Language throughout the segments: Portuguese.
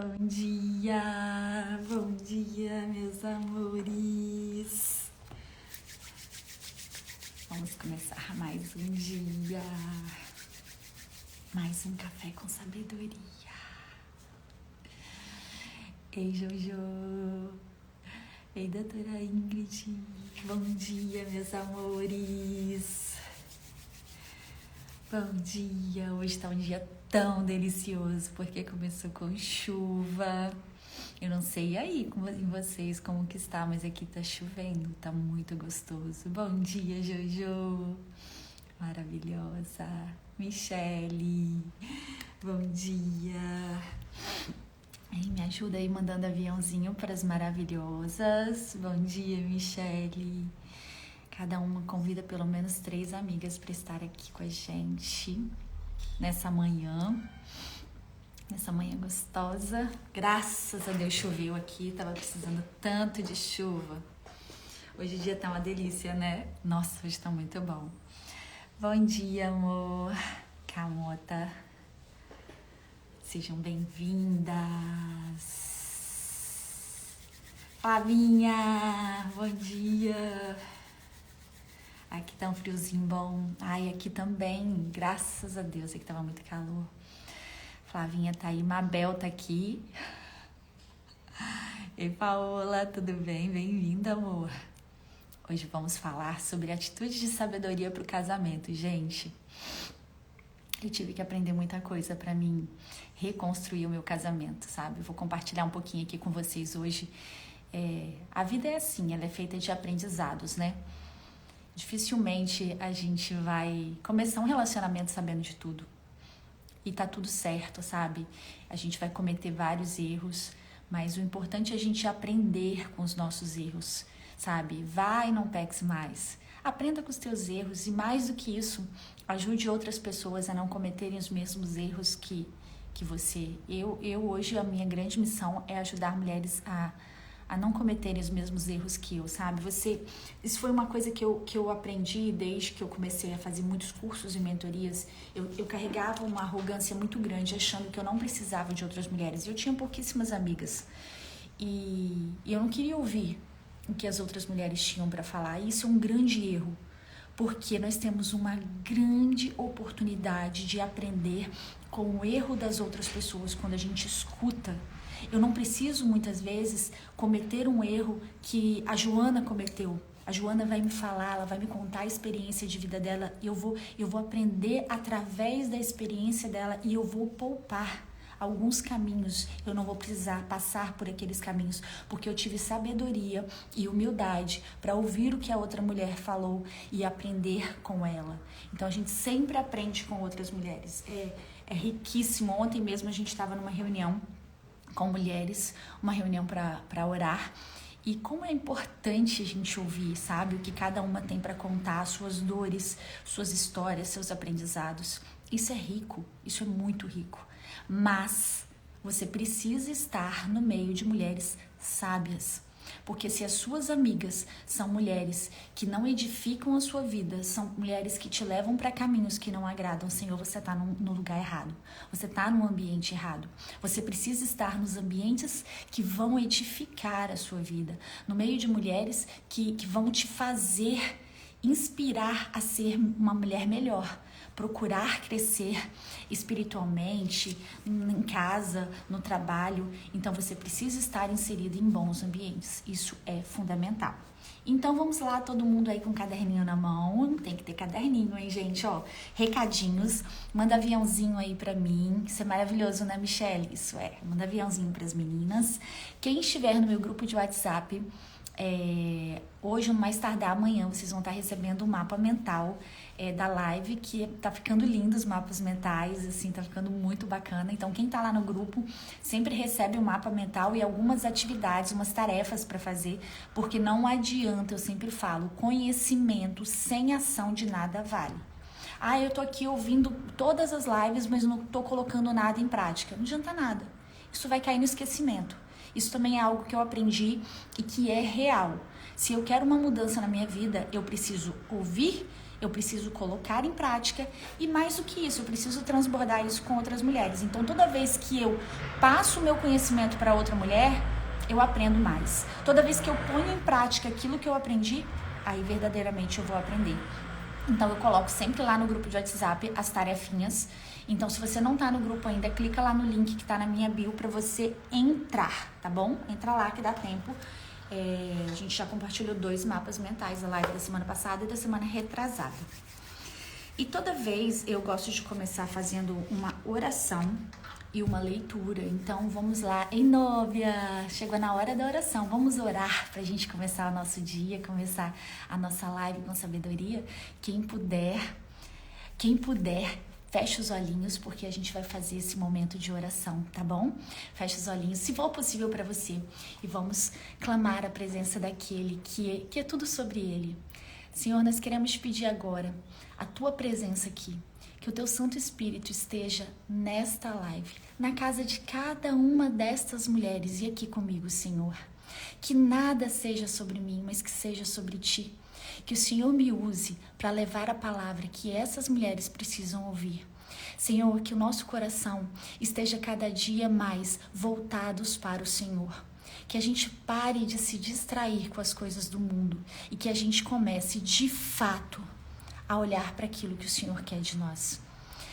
Bom dia, meus amores. Vamos começar mais um dia, mais um café com sabedoria. Ei, Jojo. Ei, doutora Ingrid. Bom dia, meus amores. Bom dia. Hoje está um dia tão delicioso porque começou com chuva. Eu não sei aí em vocês como que está, mas aqui tá chovendo, tá muito gostoso. Bom dia, Jojo. Maravilhosa. Michele. Bom dia. Me ajuda aí mandando aviãozinho para as maravilhosas. Bom dia, Michele. Cada uma convida pelo menos 3 amigas para estar aqui com a gente nessa manhã gostosa. Graças a Deus choveu aqui, tava precisando tanto de chuva. Hoje o dia tá uma delícia, né? Nossa, hoje tá muito bom. Bom dia, amor. Camota. Sejam bem-vindas. Flavinha, bom dia. Aqui tá um friozinho bom. Ai, aqui também, graças a Deus, aqui tava muito calor. Flavinha tá aí, Mabel tá aqui. Ei, Paola, tudo bem? Bem-vinda, amor. Hoje vamos falar sobre atitude de sabedoria pro casamento, gente. Eu tive que aprender muita coisa pra mim reconstruir o meu casamento, sabe? Eu vou compartilhar um pouquinho aqui com vocês hoje. A vida é assim, ela é feita de aprendizados, né? Dificilmente a gente vai começar um relacionamento sabendo de tudo. E tá tudo certo, sabe? A gente vai cometer vários erros, mas o importante é a gente aprender com os nossos erros, sabe? Vai e não peques mais. Aprenda com os teus erros e, mais do que isso, ajude outras pessoas a não cometerem os mesmos erros que você. Eu hoje, a minha grande missão é ajudar mulheres a não cometerem os mesmos erros que eu, sabe? Isso foi uma coisa que eu aprendi desde que eu comecei a fazer muitos cursos e mentorias. Eu carregava uma arrogância muito grande, achando que eu não precisava de outras mulheres. Eu tinha pouquíssimas amigas. E eu não queria ouvir o que as outras mulheres tinham para falar. E isso é um grande erro, porque nós temos uma grande oportunidade de aprender com o erro das outras pessoas quando a gente escuta. Eu não preciso, muitas vezes, cometer um erro que a Joana cometeu. A Joana vai me falar, ela vai me contar a experiência de vida dela e eu vou aprender através da experiência dela e eu vou poupar alguns caminhos. Eu não vou precisar passar por aqueles caminhos, porque eu tive sabedoria e humildade para ouvir o que a outra mulher falou e aprender com ela. Então, a gente sempre aprende com outras mulheres. É riquíssimo. Ontem mesmo a gente estava numa reunião com mulheres, uma reunião para orar. E como é importante a gente ouvir, sabe? O que cada uma tem para contar, suas dores, suas histórias, seus aprendizados. Isso é rico, isso é muito rico. Mas você precisa estar no meio de mulheres sábias. Porque se as suas amigas são mulheres que não edificam a sua vida, são mulheres que te levam para caminhos que não agradam, Senhor, você está no lugar errado. Você está no ambiente errado. Você precisa estar nos ambientes que vão edificar a sua vida. No meio de mulheres que vão te fazer inspirar a ser uma mulher melhor. Procurar crescer espiritualmente, em casa, no trabalho. Então, você precisa estar inserido em bons ambientes. Isso é fundamental. Então, vamos lá, todo mundo aí com caderninho na mão. Tem que ter caderninho, hein, gente? Ó, recadinhos. Manda aviãozinho aí pra mim. Isso é maravilhoso, né, Michele? Isso é. Manda aviãozinho pras meninas. Quem estiver no meu grupo de WhatsApp, hoje, no mais tardar amanhã, vocês vão estar recebendo um mapa mental da live, que tá ficando lindo os mapas mentais, assim, tá ficando muito bacana. Então, quem tá lá no grupo sempre recebe um mapa mental e algumas atividades, umas tarefas para fazer, porque não adianta, eu sempre falo, conhecimento sem ação de nada vale. Eu tô aqui ouvindo todas as lives, mas não tô colocando nada em prática. Não adianta nada. Isso vai cair no esquecimento. Isso também é algo que eu aprendi e que é real. Se eu quero uma mudança na minha vida, eu preciso ouvir Eu preciso colocar em prática e, mais do que isso, eu preciso transbordar isso com outras mulheres. Então, toda vez que eu passo o meu conhecimento para outra mulher, eu aprendo mais. Toda vez que eu ponho em prática aquilo que eu aprendi, aí verdadeiramente eu vou aprender. Então, eu coloco sempre lá no grupo de WhatsApp as tarefinhas. Então, se você não tá no grupo ainda, clica lá no link que tá na minha bio para você entrar, tá bom? Entra lá que dá tempo. A gente já compartilhou 2 mapas mentais, a live da semana passada e da semana retrasada. E toda vez eu gosto de começar fazendo uma oração e uma leitura. Então vamos lá, ei Nóvia, chegou na hora da oração, vamos orar pra gente começar o nosso dia, começar a nossa live com sabedoria. Quem puder, feche os olhinhos, porque a gente vai fazer esse momento de oração, tá bom? Feche os olhinhos, se for possível para você, e vamos clamar a presença daquele que é tudo sobre ele. Senhor, nós queremos te pedir agora a tua presença aqui, que o teu Santo Espírito esteja nesta live, na casa de cada uma destas mulheres e aqui comigo, Senhor. Que nada seja sobre mim, mas que seja sobre ti. Que o Senhor me use para levar a palavra que essas mulheres precisam ouvir. Senhor, que o nosso coração esteja cada dia mais voltados para o Senhor. Que a gente pare de se distrair com as coisas do mundo e que a gente comece, de fato, a olhar para aquilo que o Senhor quer de nós.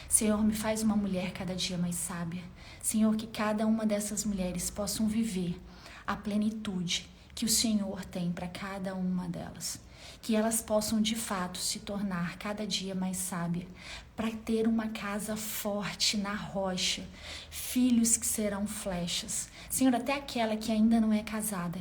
Senhor, me faz uma mulher cada dia mais sábia. Senhor, que cada uma dessas mulheres possam viver a plenitude que o Senhor tem para cada uma delas. Que elas possam de fato se tornar cada dia mais sábias, para ter uma casa forte na rocha, filhos que serão flechas. Senhor, até aquela que ainda não é casada,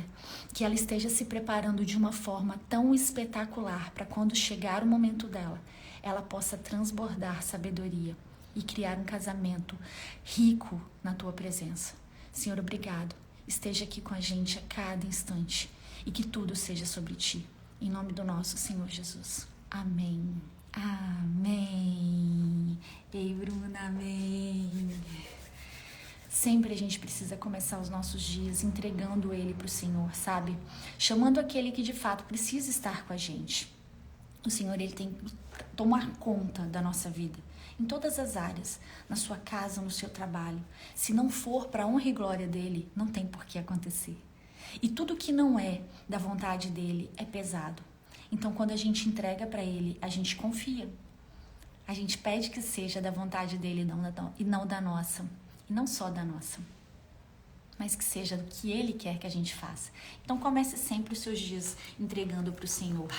que ela esteja se preparando de uma forma tão espetacular para quando chegar o momento dela, ela possa transbordar sabedoria e criar um casamento rico na tua presença. Senhor, obrigado. Esteja aqui com a gente a cada instante e que tudo seja sobre ti. Em nome do nosso Senhor Jesus. Amém. Amém. Ei, Bruna, amém. Sempre a gente precisa começar os nossos dias entregando ele para o Senhor, sabe? Chamando aquele que de fato precisa estar com a gente. O Senhor, ele tem que tomar conta da nossa vida. Em todas as áreas, na sua casa, no seu trabalho. Se não for para a honra e glória dele, não tem por que acontecer. E tudo que não é da vontade dele é pesado. Então, quando a gente entrega para ele, a gente confia. A gente pede que seja da vontade dele e não da nossa. E não só da nossa, mas que seja do que ele quer que a gente faça. Então, comece sempre os seus dias entregando para o Senhor.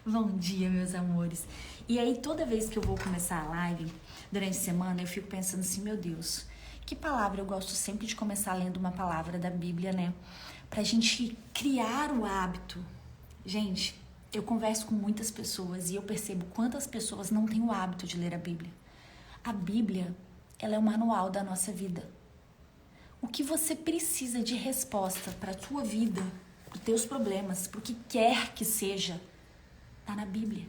Bom dia, meus amores. E aí, toda vez que eu vou começar a live, durante a semana, eu fico pensando assim, meu Deus, que palavra? Eu gosto sempre de começar lendo uma palavra da Bíblia, né? Pra gente criar o hábito. Gente, eu converso com muitas pessoas e eu percebo quantas pessoas não têm o hábito de ler a Bíblia. A Bíblia, ela é o manual da nossa vida. O que você precisa de resposta para a tua vida, para os teus problemas, para o que quer que seja, tá na Bíblia.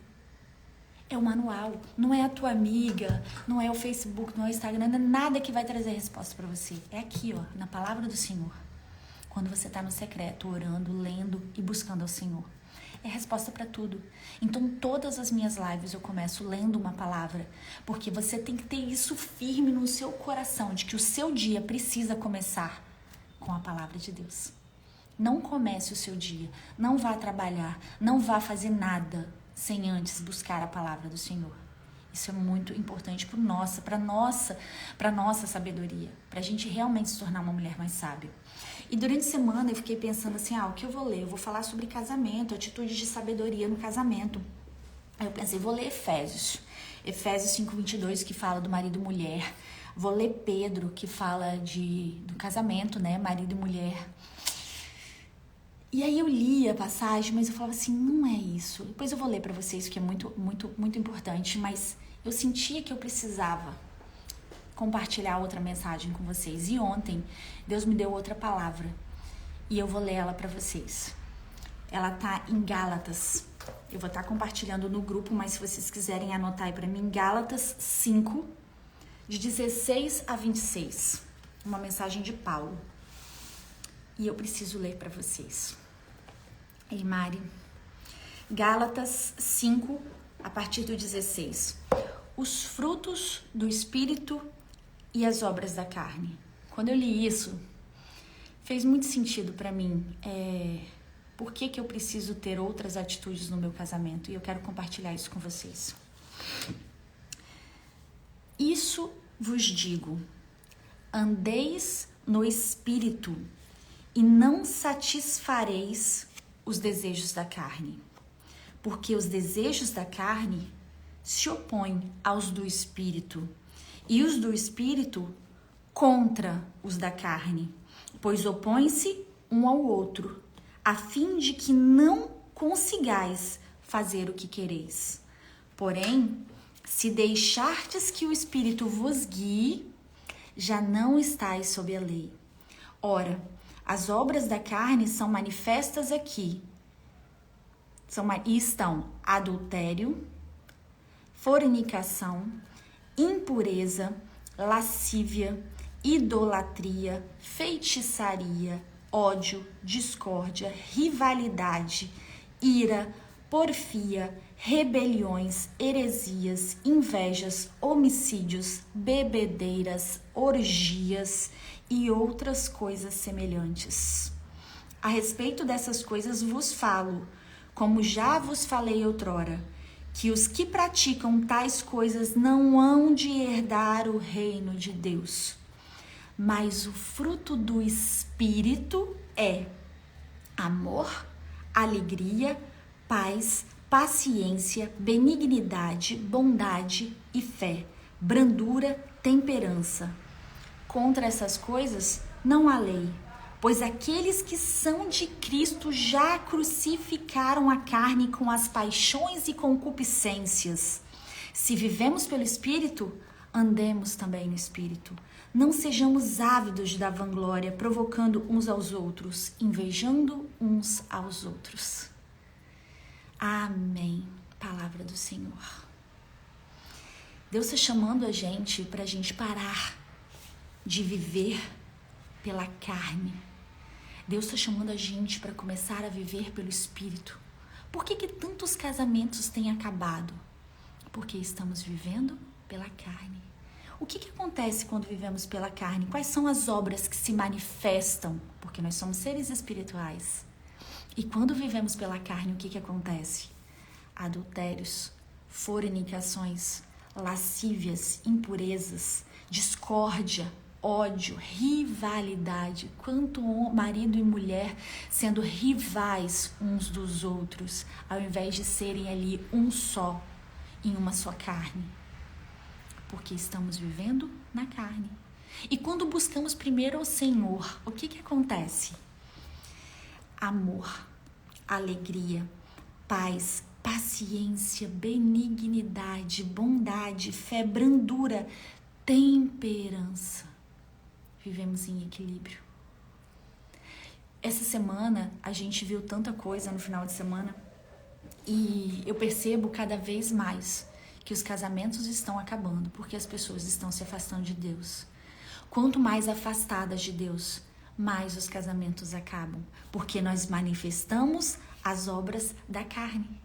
É o manual, não é a tua amiga, não é o Facebook, não é o Instagram, não é nada que vai trazer resposta para você. É aqui, ó, na palavra do Senhor. Quando você tá no secreto, orando, lendo e buscando ao Senhor. É resposta para tudo. Então, todas as minhas lives eu começo lendo uma palavra, porque você tem que ter isso firme no seu coração, de que o seu dia precisa começar com a palavra de Deus. Não comece o seu dia, não vá trabalhar, não vá fazer nada sem antes buscar a palavra do Senhor. Isso é muito importante para nossa sabedoria, para a gente realmente se tornar uma mulher mais sábia. E durante a semana eu fiquei pensando assim, o que eu vou ler? Eu vou falar sobre casamento, atitudes de sabedoria no casamento. Aí eu pensei, vou ler Efésios 5:22, que fala do marido e mulher. Vou ler Pedro, que fala do casamento, né, marido e mulher. E aí eu li a passagem, mas eu falava assim, não é isso. Depois eu vou ler para vocês, que é muito, muito, muito importante, mas eu sentia que eu precisava compartilhar outra mensagem com vocês. E ontem, Deus me deu outra palavra. E eu vou ler ela para vocês. Ela tá em Gálatas. Eu vou estar compartilhando no grupo, mas se vocês quiserem anotar aí para mim, Gálatas 5, de 16 a 26. Uma mensagem de Paulo. E eu preciso ler para vocês. Ei, Mari. Gálatas 5, a partir do 16. Os frutos do Espírito e as obras da carne. Quando eu li isso, fez muito sentido para mim. Por que eu preciso ter outras atitudes no meu casamento? E eu quero compartilhar isso com vocês. Isso vos digo, andeis no Espírito e não satisfareis os desejos da carne. Porque os desejos da carne se opõem aos do Espírito, e os do Espírito contra os da carne, pois opõem-se um ao outro, a fim de que não consigais fazer o que quereis. Porém, se deixardes que o Espírito vos guie, já não estáis sob a lei. Ora, as obras da carne são manifestas aqui. Estão adultério, fornicação, impureza, lascívia, idolatria, feitiçaria, ódio, discórdia, rivalidade, ira, porfia, rebeliões, heresias, invejas, homicídios, bebedeiras, orgias e outras coisas semelhantes. A respeito dessas coisas vos falo, como já vos falei outrora, que os que praticam tais coisas não hão de herdar o reino de Deus. Mas o fruto do Espírito é amor, alegria, paz, paciência, benignidade, bondade e fé, brandura, temperança. Contra essas coisas não há lei, pois aqueles que são de Cristo já crucificaram a carne com as paixões e concupiscências. Se vivemos pelo Espírito, andemos também no Espírito. Não sejamos ávidos da vanglória, provocando uns aos outros, invejando uns aos outros. Amém. Palavra do Senhor. Deus está chamando a gente para a gente parar de viver pela carne. Deus está chamando a gente para começar a viver pelo Espírito. Por que tantos casamentos têm acabado? Porque estamos vivendo pela carne. O que acontece quando vivemos pela carne? Quais são as obras que se manifestam? Porque nós somos seres espirituais. E quando vivemos pela carne, o que acontece? Adultérios, fornicações, lascívias, impurezas, discórdia, ódio, rivalidade. Quanto marido e mulher sendo rivais uns dos outros, ao invés de serem ali um só, em uma só carne. Porque estamos vivendo na carne. E quando buscamos primeiro o Senhor, o que acontece? Amor, alegria, paz, paciência, benignidade, bondade, fé, brandura, temperança. Vivemos em equilíbrio. Essa semana a gente viu tanta coisa no final de semana e eu percebo cada vez mais que os casamentos estão acabando porque as pessoas estão se afastando de Deus. Quanto mais afastadas de Deus, mais os casamentos acabam, porque nós manifestamos as obras da carne.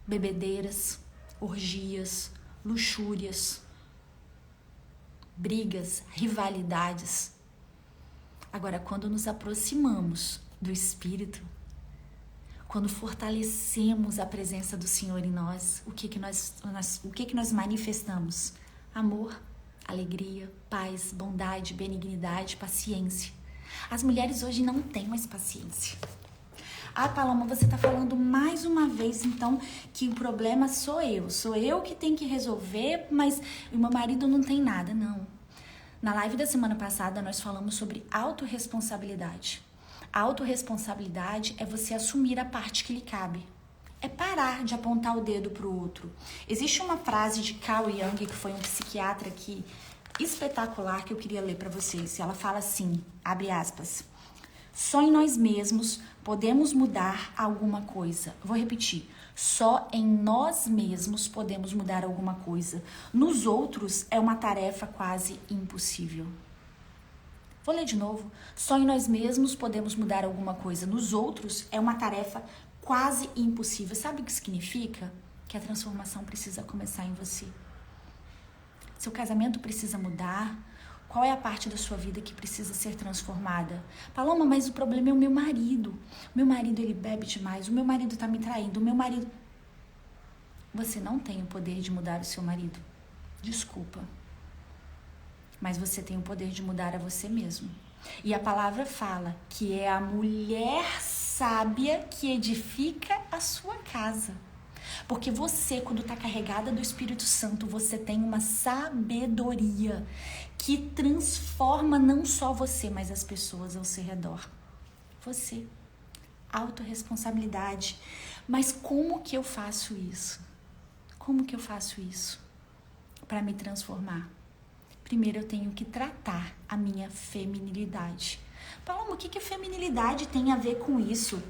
Bebedeiras, orgias, luxúrias, brigas, rivalidades. Agora, quando nos aproximamos do Espírito, quando fortalecemos a presença do Senhor em nós, o que nós manifestamos? Amor, alegria, paz, bondade, benignidade, paciência. As mulheres hoje não têm mais paciência. Ah, Paloma, você está falando mais uma vez, então, que o problema sou eu. Sou eu que tenho que resolver, mas o meu marido não tem nada. Não. Na live da semana passada, nós falamos sobre autorresponsabilidade. A autorresponsabilidade é você assumir a parte que lhe cabe. É parar de apontar o dedo para o outro. Existe uma frase de Carl Jung, que foi um psiquiatra aqui, espetacular, que eu queria ler para vocês. Ela fala assim, abre aspas, só em nós mesmos podemos mudar alguma coisa. Vou repetir, só em nós mesmos podemos mudar alguma coisa. Nos outros é uma tarefa quase impossível. Vou ler de novo. Só em nós mesmos podemos mudar alguma coisa. Nos outros é uma tarefa quase impossível. Sabe o que significa? que a transformação precisa começar em você. Seu casamento precisa mudar. Qual é a parte da sua vida que precisa ser transformada? Paloma, mas o problema é o meu marido. O meu marido, ele bebe demais. O meu marido tá me traindo. O meu marido... Você não tem o poder de mudar o seu marido. Desculpa. Mas você tem o poder de mudar a você mesmo. E a palavra fala que é a mulher sábia que edifica a sua casa. Porque você, quando está carregada do Espírito Santo, você tem uma sabedoria que transforma não só você, mas as pessoas ao seu redor. Você. Autorresponsabilidade. Mas como que eu faço isso? Como que eu faço isso para me transformar? Primeiro eu tenho que tratar a minha feminilidade. Paloma, o que feminilidade tem a ver com isso?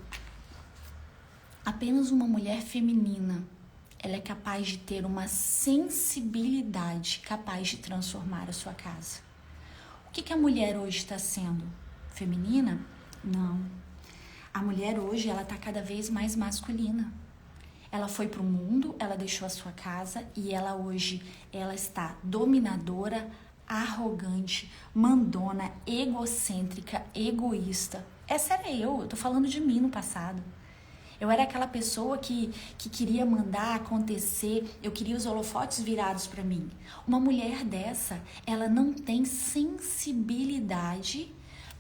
Apenas uma mulher feminina, ela é capaz de ter uma sensibilidade capaz de transformar a sua casa. O que a mulher hoje está sendo? Feminina? Não. A mulher hoje, ela está cada vez mais masculina. Ela foi para o mundo, ela deixou a sua casa e ela hoje, ela está dominadora, arrogante, mandona, egocêntrica, egoísta. Essa era eu tô falando de mim no passado. Eu era aquela pessoa que queria mandar acontecer, eu queria os holofotes virados para mim. Uma mulher dessa, ela não tem sensibilidade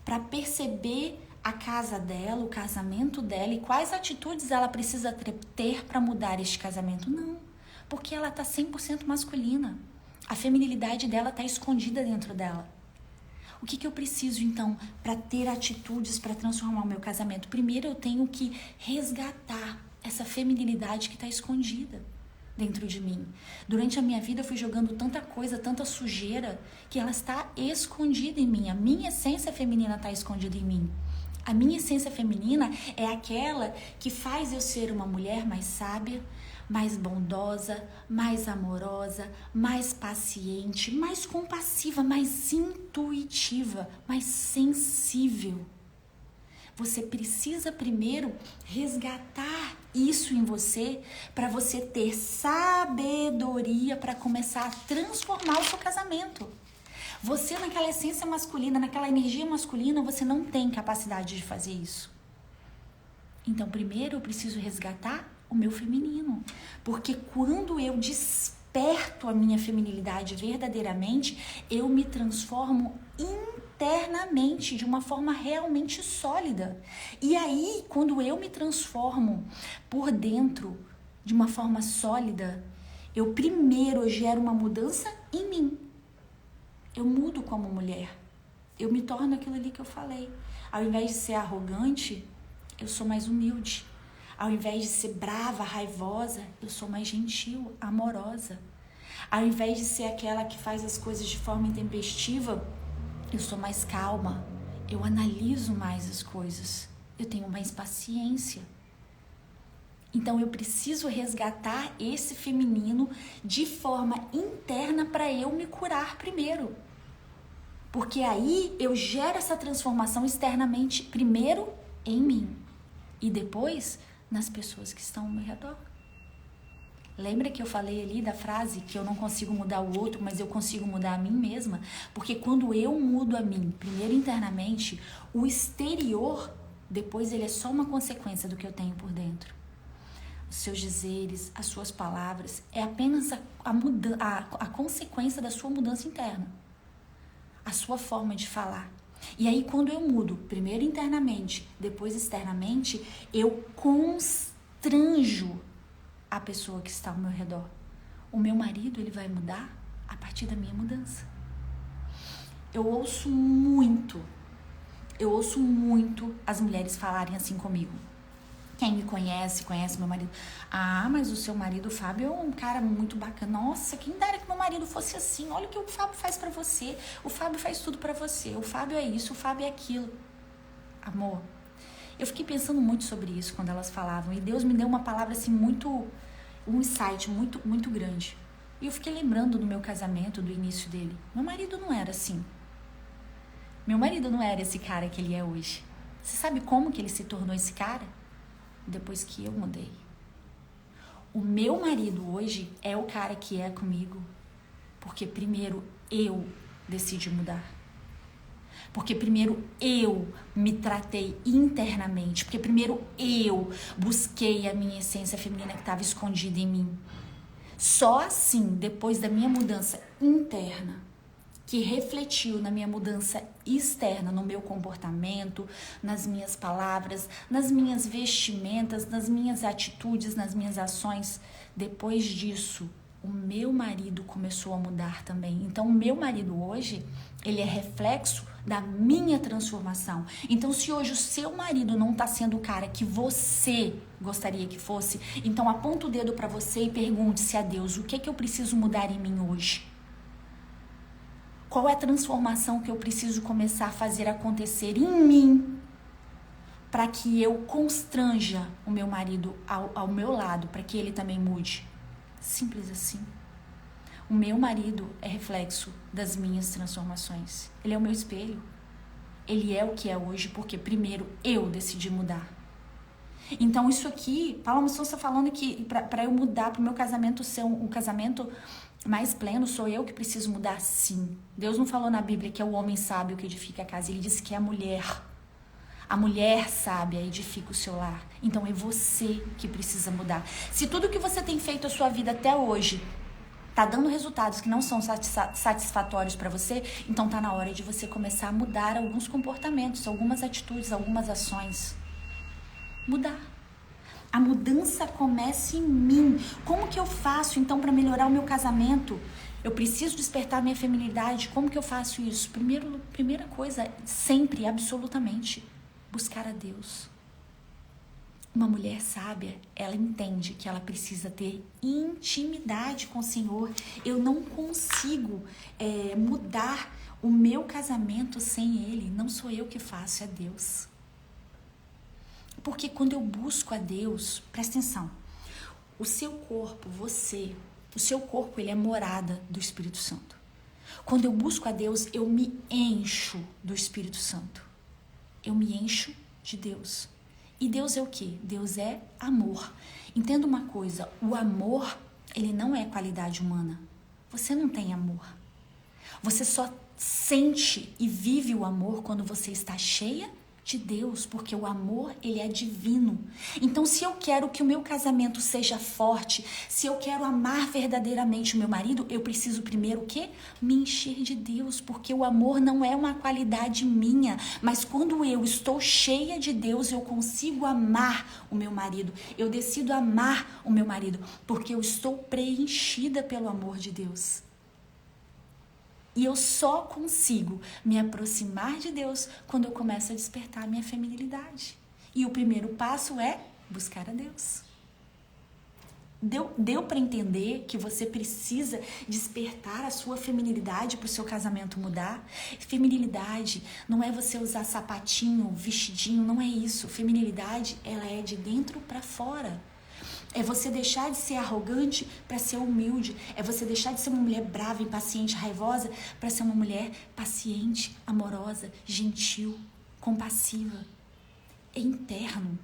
para perceber a casa dela, o casamento dela e quais atitudes ela precisa ter para mudar este casamento. Não, porque ela está 100% masculina. A feminilidade dela está escondida dentro dela. O que eu preciso, então, para ter atitudes para transformar o meu casamento? Primeiro, eu tenho que resgatar essa feminilidade que está escondida dentro de mim. Durante a minha vida, eu fui jogando tanta coisa, tanta sujeira, que ela está escondida em mim. A minha essência feminina está escondida em mim. A minha essência feminina é aquela que faz eu ser uma mulher mais sábia, mais bondosa, mais amorosa, mais paciente, mais compassiva, mais intuitiva, mais sensível. Você precisa primeiro resgatar isso em você para você ter sabedoria para começar a transformar o seu casamento. Você naquela essência masculina, naquela energia masculina, você não tem capacidade de fazer isso. Então, primeiro eu preciso resgatar o meu feminino. Porque quando eu desperto a minha feminilidade verdadeiramente, eu me transformo internamente de uma forma realmente sólida. E aí, quando eu me transformo por dentro de uma forma sólida, eu primeiro gero uma mudança em mim. Eu mudo como mulher. Eu me torno aquilo ali que eu falei. Ao invés de ser arrogante, eu sou mais humilde. Ao invés de ser brava, raivosa, eu sou mais gentil, amorosa. Ao invés de ser aquela que faz as coisas de forma intempestiva, eu sou mais calma. Eu analiso mais as coisas. Eu tenho mais paciência. Então eu preciso resgatar esse feminino de forma interna para eu me curar primeiro. Porque aí eu gero essa transformação externamente, primeiro em mim e depois nas pessoas que estão ao meu redor. Lembra que eu falei ali da frase que eu não consigo mudar o outro, mas eu consigo mudar a mim mesma? Porque quando eu mudo a mim, primeiro internamente, o exterior, depois ele é só uma consequência do que eu tenho por dentro. Os seus dizeres, as suas palavras, é apenas a consequência da sua mudança interna. A sua forma de falar. E aí quando eu mudo, primeiro internamente, depois externamente, eu constranjo a pessoa que está ao meu redor. O meu marido, ele vai mudar a partir da minha mudança. Eu ouço muito as mulheres falarem assim comigo. Quem me conhece meu marido. Ah, mas o seu marido, o Fábio, é um cara muito bacana. Nossa, quem dera que meu marido fosse assim. Olha o que o Fábio faz pra você. O Fábio faz tudo pra você. O Fábio é isso, o Fábio é aquilo. Amor, eu fiquei pensando muito sobre isso quando elas falavam. E Deus me deu uma palavra assim um insight muito grande. E eu fiquei lembrando do meu casamento, do início dele. Meu marido não era assim. Meu marido não era esse cara que ele é hoje. Você sabe como que ele se tornou esse cara? Depois que eu mudei. O meu marido hoje é o cara que é comigo, porque primeiro eu decidi mudar. Porque primeiro eu me tratei internamente. Porque primeiro eu busquei a minha essência feminina que estava escondida em mim. Só assim, depois da minha mudança interna, que refletiu na minha mudança externa, no meu comportamento, nas minhas palavras, nas minhas vestimentas, nas minhas atitudes, nas minhas ações, depois disso, o meu marido começou a mudar também. Então, o meu marido hoje, ele é reflexo da minha transformação. Então, se hoje o seu marido não está sendo o cara que você gostaria que fosse, então aponta o dedo para você e pergunte-se a Deus, o que é que eu preciso mudar em mim hoje? Qual é a transformação que eu preciso começar a fazer acontecer em mim para que eu constranja o meu marido ao meu lado, para que ele também mude? Simples assim. O meu marido é reflexo das minhas transformações. Ele é o meu espelho. Ele é o que é hoje porque primeiro eu decidi mudar. Então isso aqui, Paula Masson está falando que para eu mudar, para o meu casamento ser um casamento mais pleno, sou eu que preciso mudar? Sim. Deus não falou na Bíblia que é o homem sábio que edifica a casa. Ele disse que é a mulher sábia edifica o seu lar. Então é você que precisa mudar. Se tudo que você tem feito a sua vida até hoje tá dando resultados que não são satisfatórios para você, então tá na hora de você começar a mudar alguns comportamentos, algumas atitudes, algumas ações. Mudar. A mudança começa em mim. Como que eu faço então para melhorar o meu casamento? Eu preciso despertar minha feminilidade. Como que eu faço isso? Primeira coisa, sempre, absolutamente, buscar a Deus. Uma mulher sábia, ela entende que ela precisa ter intimidade com o Senhor. Eu não consigo mudar o meu casamento sem Ele. Não sou eu que faço, é Deus. Porque quando eu busco a Deus, presta atenção, o seu corpo, o seu corpo, ele é morada do Espírito Santo. Quando eu busco a Deus, eu me encho do Espírito Santo. Eu me encho de Deus. E Deus é o quê? Deus é amor. Entenda uma coisa, o amor, ele não é qualidade humana. Você não tem amor. Você só sente e vive o amor quando você está cheia de Deus, porque o amor, ele é divino. Então, se eu quero que o meu casamento seja forte, se eu quero amar verdadeiramente o meu marido, eu preciso primeiro o quê? Me encher de Deus, porque o amor não é uma qualidade minha, mas quando eu estou cheia de Deus, eu consigo amar o meu marido. Eu decido amar o meu marido, porque eu estou preenchida pelo amor de Deus. E eu só consigo me aproximar de Deus quando eu começo a despertar a minha feminilidade. E o primeiro passo é buscar a Deus. Deu para entender que você precisa despertar a sua feminilidade para o seu casamento mudar? Feminilidade não é você usar sapatinho, vestidinho, não é isso. Feminilidade, ela é de dentro para fora. É você deixar de ser arrogante para ser humilde. É você deixar de ser uma mulher brava, impaciente, raivosa para ser uma mulher paciente, amorosa, gentil, compassiva. É interno.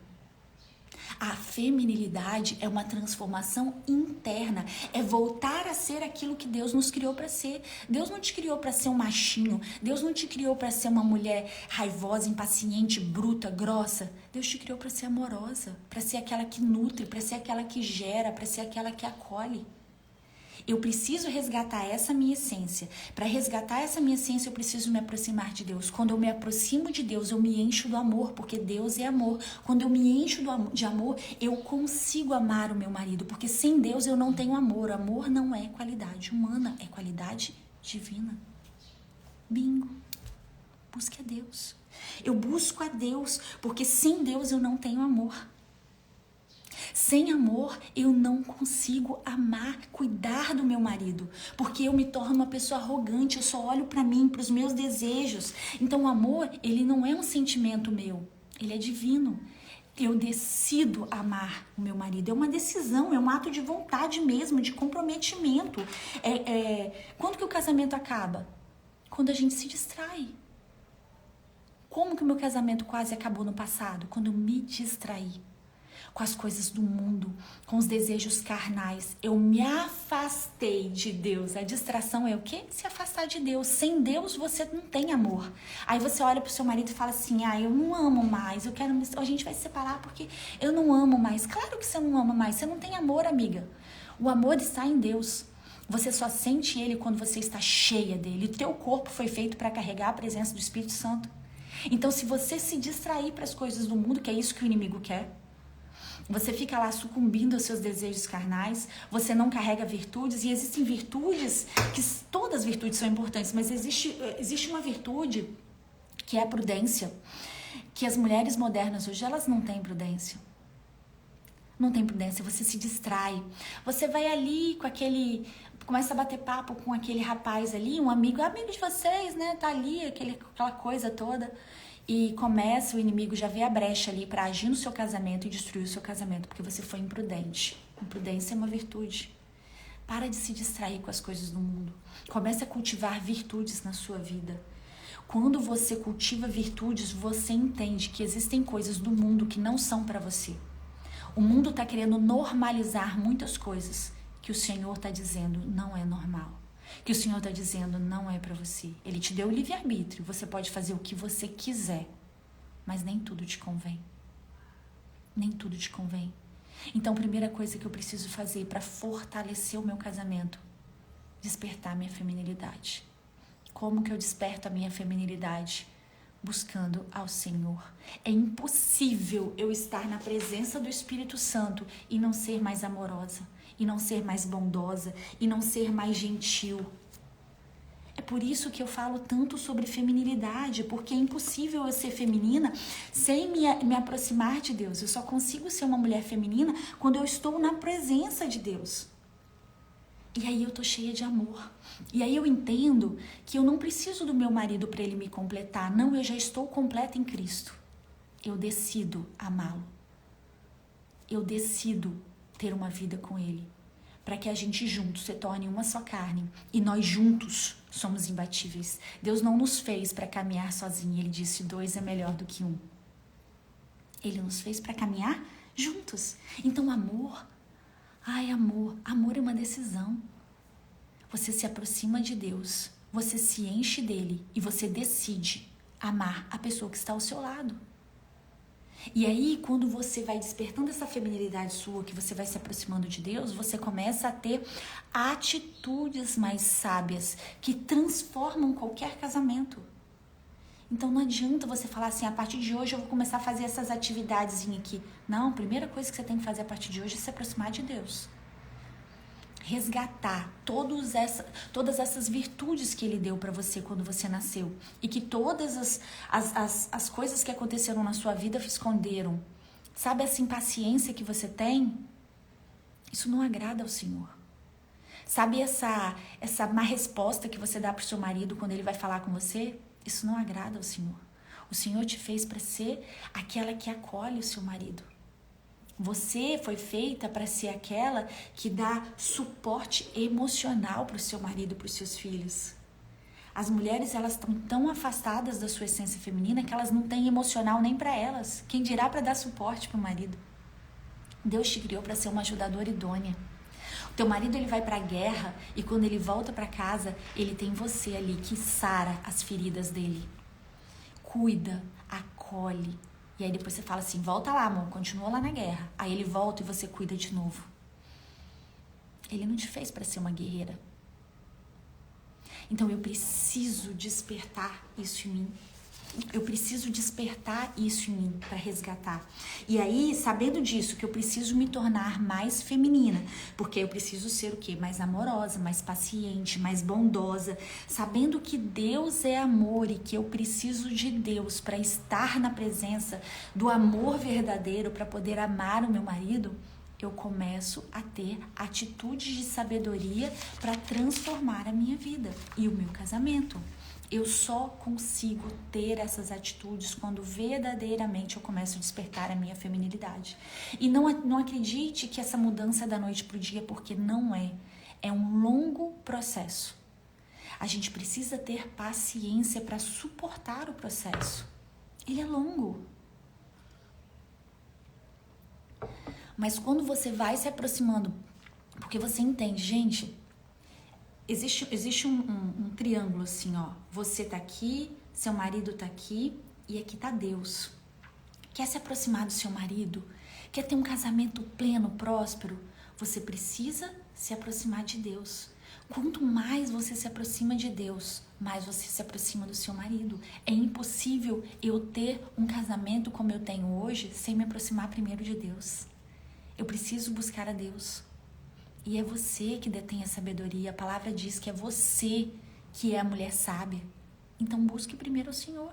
A feminilidade é uma transformação interna. É voltar a ser aquilo que Deus nos criou para ser. Deus não te criou para ser um machinho. Deus não te criou para ser uma mulher raivosa, impaciente, bruta, grossa. Deus te criou para ser amorosa, para ser aquela que nutre, para ser aquela que gera, para ser aquela que acolhe. Eu preciso resgatar essa minha essência. Para resgatar essa minha essência, eu preciso me aproximar de Deus. Quando eu me aproximo de Deus, eu me encho do amor, porque Deus é amor. Quando eu me encho de amor, eu consigo amar o meu marido, porque sem Deus eu não tenho amor. Amor não é qualidade humana, é qualidade divina. Bingo. Busque a Deus. Eu busco a Deus, porque sem Deus eu não tenho amor. Sem amor, eu não consigo amar, cuidar do meu marido, porque eu me torno uma pessoa arrogante, eu só olho para mim, para os meus desejos. Então o amor, ele não é um sentimento meu, ele é divino. Eu decido amar o meu marido, é uma decisão, é um ato de vontade mesmo, de comprometimento. Quando que o casamento acaba? Quando a gente se distrai. Como que o meu casamento quase acabou no passado? Quando eu me distraí. com as coisas do mundo, com os desejos carnais. Eu me afastei de Deus. A distração é o quê? Se afastar de Deus. Sem Deus você não tem amor. Aí você olha pro seu marido e fala assim, eu não amo mais, a gente vai se separar porque eu não amo mais. Claro que você não ama mais, você não tem amor, amiga. O amor está em Deus. Você só sente ele quando você está cheia dele. O teu corpo foi feito para carregar a presença do Espírito Santo. Então, se você se distrair para as coisas do mundo, que é isso que o inimigo quer, você fica lá sucumbindo aos seus desejos carnais, você não carrega virtudes, e existem virtudes, que todas as virtudes são importantes, mas existe uma virtude que é a prudência, que as mulheres modernas hoje, elas não têm prudência. Não tem prudência, você se distrai. Você vai ali começa a bater papo com aquele rapaz ali, um amigo de vocês, né? Tá ali, aquela coisa toda. E o inimigo já vê a brecha ali para agir no seu casamento e destruir o seu casamento, porque você foi imprudente. Imprudência é uma virtude. Para de se distrair com as coisas do mundo. Comece a cultivar virtudes na sua vida. Quando você cultiva virtudes, você entende que existem coisas do mundo que não são para você. O mundo está querendo normalizar muitas coisas que o Senhor está dizendo não é normal. Que o Senhor está dizendo não é para você. Ele te deu o livre-arbítrio. Você pode fazer o que você quiser, mas nem tudo te convém. Nem tudo te convém. Então, a primeira coisa que eu preciso fazer para fortalecer o meu casamento, despertar minha feminilidade. Como que eu desperto a minha feminilidade? Buscando ao Senhor. É impossível eu estar na presença do Espírito Santo e não ser mais amorosa, e não ser mais bondosa, e não ser mais gentil. É por isso que eu falo tanto sobre feminilidade, porque é impossível eu ser feminina sem me aproximar de Deus. Eu só consigo ser uma mulher feminina quando eu estou na presença de Deus. E aí eu tô cheia de amor. E aí eu entendo que eu não preciso do meu marido para ele me completar. Não, eu já estou completa em Cristo. Eu decido amá-lo. Eu decido ter uma vida com ele. Para que a gente juntos se torne uma só carne. E nós juntos somos imbatíveis. Deus não nos fez para caminhar sozinho. Ele disse, 2 é melhor do que 1. Ele nos fez para caminhar juntos. Então amor é uma decisão. Você se aproxima de Deus, você se enche dele e você decide amar a pessoa que está ao seu lado. E aí, quando você vai despertando essa feminilidade sua, que você vai se aproximando de Deus, você começa a ter atitudes mais sábias que transformam qualquer casamento. Então não adianta você falar assim, a partir de hoje eu vou começar a fazer essas atividades aqui. Não, a primeira coisa que você tem que fazer a partir de hoje é se aproximar de Deus. Resgatar todas essas virtudes que Ele deu para você quando você nasceu. E que todas as coisas que aconteceram na sua vida esconderam. Sabe essa impaciência que você tem? Isso não agrada ao Senhor. Sabe essa má resposta que você dá pro seu marido quando ele vai falar com você? Isso não agrada ao Senhor. O Senhor te fez para ser aquela que acolhe o seu marido. Você foi feita para ser aquela que dá suporte emocional para o seu marido, para os seus filhos. As mulheres, elas estão tão afastadas da sua essência feminina que elas não têm emocional nem para elas. Quem dirá para dar suporte para o marido? Deus te criou para ser uma ajudadora idônea. O teu marido, ele vai para a guerra e quando ele volta para casa, ele tem você ali que sara as feridas dele. Cuida, acolhe. E aí depois você fala assim, volta lá, amor, continua lá na guerra. Aí ele volta e você cuida de novo. Ele não te fez para ser uma guerreira. Então eu preciso despertar isso em mim. Eu preciso despertar isso em mim para resgatar. E aí, sabendo disso, que eu preciso me tornar mais feminina, porque eu preciso ser o quê? Mais amorosa, mais paciente, mais bondosa, sabendo que Deus é amor e que eu preciso de Deus para estar na presença do amor verdadeiro, para poder amar o meu marido, eu começo a ter atitudes de sabedoria para transformar a minha vida e o meu casamento. Eu só consigo ter essas atitudes quando verdadeiramente eu começo a despertar a minha feminilidade. E não acredite que essa mudança é da noite para o dia, porque não é. É um longo processo. A gente precisa ter paciência para suportar o processo. Ele é longo. Mas quando você vai se aproximando, porque você entende, gente, existe um triângulo assim, ó. Você tá aqui, seu marido tá aqui e aqui tá Deus. Quer se aproximar do seu marido? Quer ter um casamento pleno, próspero? Você precisa se aproximar de Deus. Quanto mais você se aproxima de Deus, mais você se aproxima do seu marido. É impossível eu ter um casamento como eu tenho hoje sem me aproximar primeiro de Deus. Eu preciso buscar a Deus. E é você que detém a sabedoria. A palavra diz que é você que é a mulher sábia. Então busque primeiro o Senhor.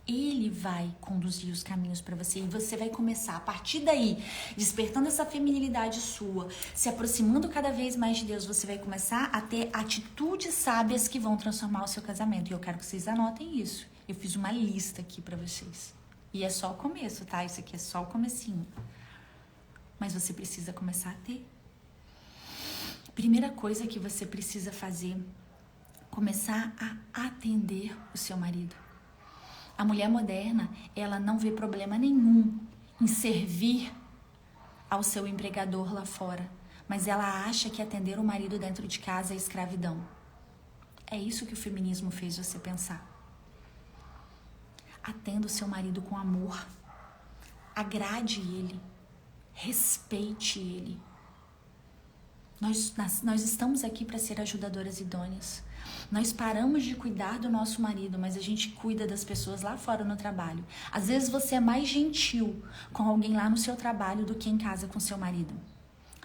Ele vai conduzir os caminhos para você e você vai começar a partir daí, despertando essa feminilidade sua, se aproximando cada vez mais de Deus, você vai começar a ter atitudes sábias que vão transformar o seu casamento. E eu quero que vocês anotem isso. Eu fiz uma lista aqui para vocês. E é só o começo, tá? Isso aqui é só o comecinho. Mas você precisa começar a ter. Primeira coisa que você precisa fazer, começar a atender o seu marido. A mulher moderna, ela não vê problema nenhum em servir ao seu empregador lá fora, mas ela acha que atender o marido dentro de casa é escravidão. É isso que o feminismo fez você pensar. Atenda o seu marido com amor, agrade ele, respeite ele. Nós estamos aqui para ser ajudadoras idôneas. Nós paramos de cuidar do nosso marido, mas a gente cuida das pessoas lá fora no trabalho. Às vezes você é mais gentil com alguém lá no seu trabalho do que em casa com seu marido.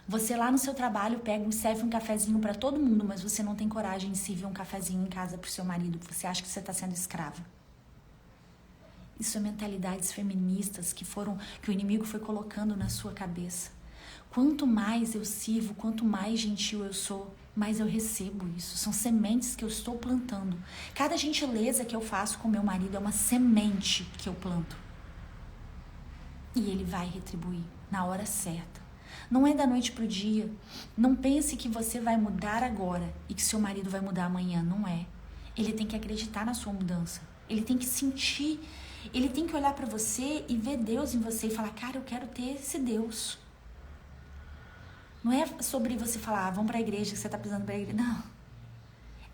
Você lá no seu trabalho pega e serve um cafezinho para todo mundo, mas você não tem coragem de servir um cafezinho em casa para o seu marido. Você acha que você está sendo escrava. Isso é mentalidades feministas que o inimigo foi colocando na sua cabeça. Quanto mais eu sirvo, quanto mais gentil eu sou, mais eu recebo isso. São sementes que eu estou plantando. Cada gentileza que eu faço com meu marido é uma semente que eu planto. E ele vai retribuir na hora certa. Não é da noite para o dia. Não pense que você vai mudar agora e que seu marido vai mudar amanhã. Não é. Ele tem que acreditar na sua mudança. Ele tem que sentir. Ele tem que olhar para você e ver Deus em você e falar, cara, eu quero ter esse Deus. Não é sobre você falar, vamos para a igreja, que você está precisando para a igreja. Não.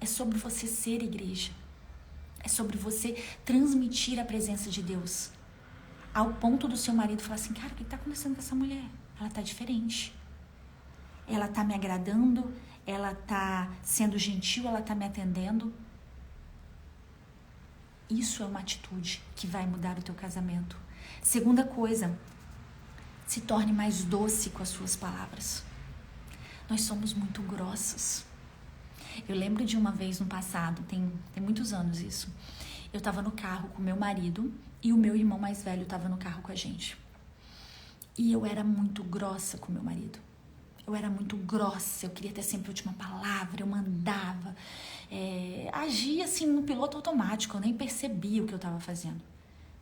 É sobre você ser igreja. É sobre você transmitir a presença de Deus. Ao ponto do seu marido falar assim, cara, o que está acontecendo com essa mulher? Ela está diferente. Ela está me agradando, ela está sendo gentil, ela está me atendendo. Isso é uma atitude que vai mudar o teu casamento. Segunda coisa, se torne mais doce com as suas palavras. Nós somos muito grossas. Eu lembro de uma vez no passado, tem muitos anos isso. Eu estava no carro com meu marido e o meu irmão mais velho estava no carro com a gente. E eu era muito grossa com meu marido. Eu era muito grossa, eu queria ter sempre a última palavra, eu mandava. Agia assim no piloto automático, eu nem percebia o que eu estava fazendo.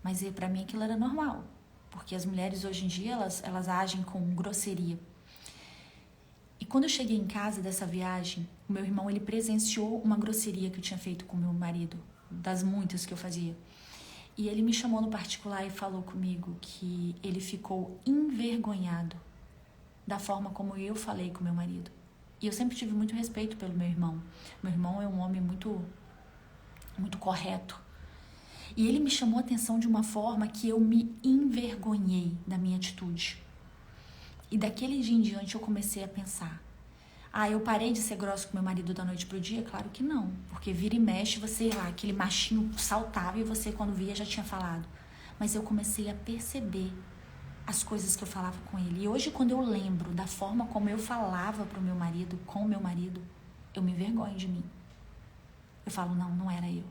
Mas para mim aquilo era normal, porque as mulheres hoje em dia, elas agem com grosseria. E quando eu cheguei em casa dessa viagem, o meu irmão, ele presenciou uma grosseria que eu tinha feito com meu marido, das muitas que eu fazia. E ele me chamou no particular e falou comigo que ele ficou envergonhado da forma como eu falei com meu marido. E eu sempre tive muito respeito pelo meu irmão. Meu irmão é um homem muito, muito correto. E ele me chamou a atenção de uma forma que eu me envergonhei da minha atitude. E daquele dia em diante eu comecei a pensar, eu parei de ser grossa com meu marido da noite pro dia? Claro que não, porque vira e mexe, você lá, aquele machinho saltava e você quando via já tinha falado. Mas eu comecei a perceber as coisas que eu falava com ele. E hoje quando eu lembro da forma como eu falava pro meu marido, com o meu marido, eu me envergonho de mim. Eu falo, não era eu.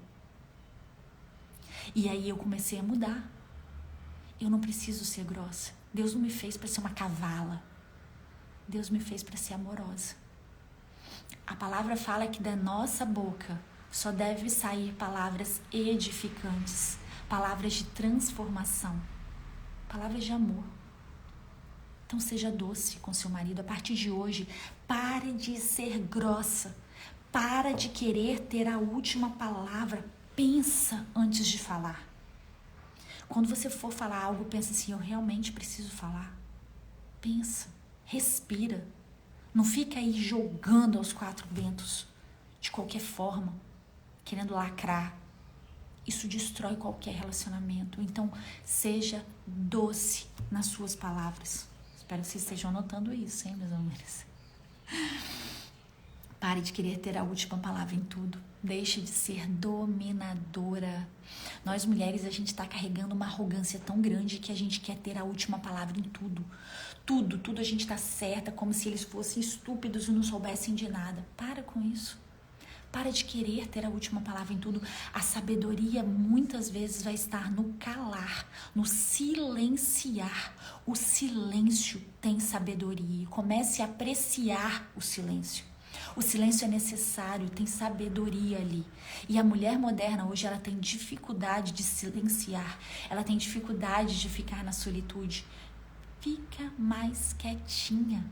E aí eu comecei a mudar. Eu não preciso ser grossa. Deus não me fez para ser uma cavala. Deus me fez para ser amorosa. A palavra fala que da nossa boca só deve sair palavras edificantes, palavras de transformação, palavras de amor. Então seja doce com seu marido. A partir de hoje, pare de ser grossa. Para de querer ter a última palavra. Pensa antes de falar. Quando você for falar algo, pensa assim, eu realmente preciso falar. Pensa, respira. Não fica aí jogando aos quatro ventos, de qualquer forma, querendo lacrar. Isso destrói qualquer relacionamento. Então, seja doce nas suas palavras. Espero que vocês estejam anotando isso, hein, meus amores? Pare de querer ter a última palavra em tudo. Deixe de ser dominadora. Nós mulheres, a gente está carregando uma arrogância tão grande que a gente quer ter a última palavra em tudo. Tudo a gente está certa, como se eles fossem estúpidos e não soubessem de nada. Para com isso. Para de querer ter a última palavra em tudo. A sabedoria muitas vezes vai estar no calar, no silenciar. O silêncio tem sabedoria. Comece a apreciar o silêncio. O silêncio é necessário, tem sabedoria ali. E a mulher moderna hoje, ela tem dificuldade de silenciar. Ela tem dificuldade de ficar na solitude. Fica mais quietinha.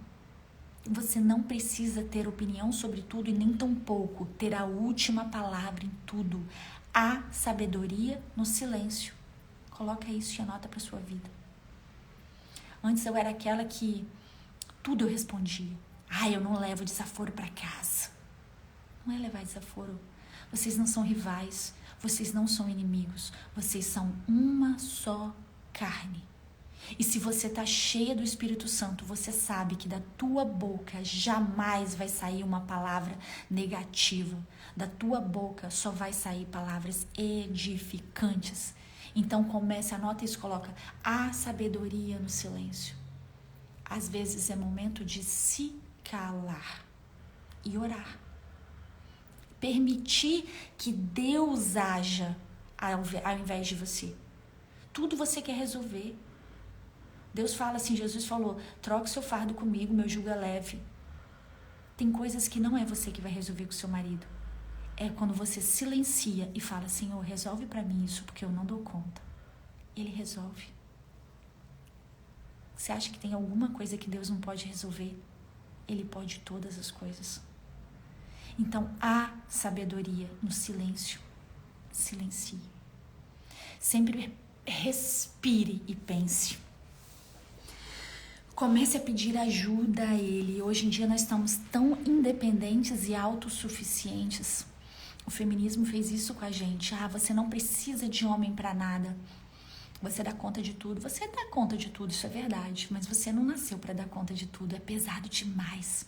Você não precisa ter opinião sobre tudo e nem tampouco ter a última palavra em tudo. Há sabedoria no silêncio. Coloca isso e anota para sua vida. Antes eu era aquela que tudo eu respondia. Eu não levo desaforo para casa. Não é levar desaforo. Vocês não são rivais. Vocês não são inimigos. Vocês são uma só carne. E se você está cheia do Espírito Santo, você sabe que da tua boca jamais vai sair uma palavra negativa. Da tua boca só vai sair palavras edificantes. Então comece, anota isso, coloca a sabedoria no silêncio. Às vezes é momento de se calar e orar. Permitir que Deus haja ao invés de você. Tudo você quer resolver. Deus fala assim, Jesus falou, troque seu fardo comigo, meu jugo é leve. Tem coisas que não é você que vai resolver com seu marido. É quando você silencia e fala, Senhor, resolve para mim isso, porque eu não dou conta. Ele resolve. Você acha que tem alguma coisa que Deus não pode resolver? Ele pode todas as coisas. Então, há sabedoria no silêncio. Silencie. Sempre respire e pense. Comece a pedir ajuda a Ele. Hoje em dia nós estamos tão independentes e autossuficientes. O feminismo fez isso com a gente. Você não precisa de homem para nada. Você dá conta de tudo. Você dá conta de tudo, isso é verdade. Mas você não nasceu para dar conta de tudo. É pesado demais.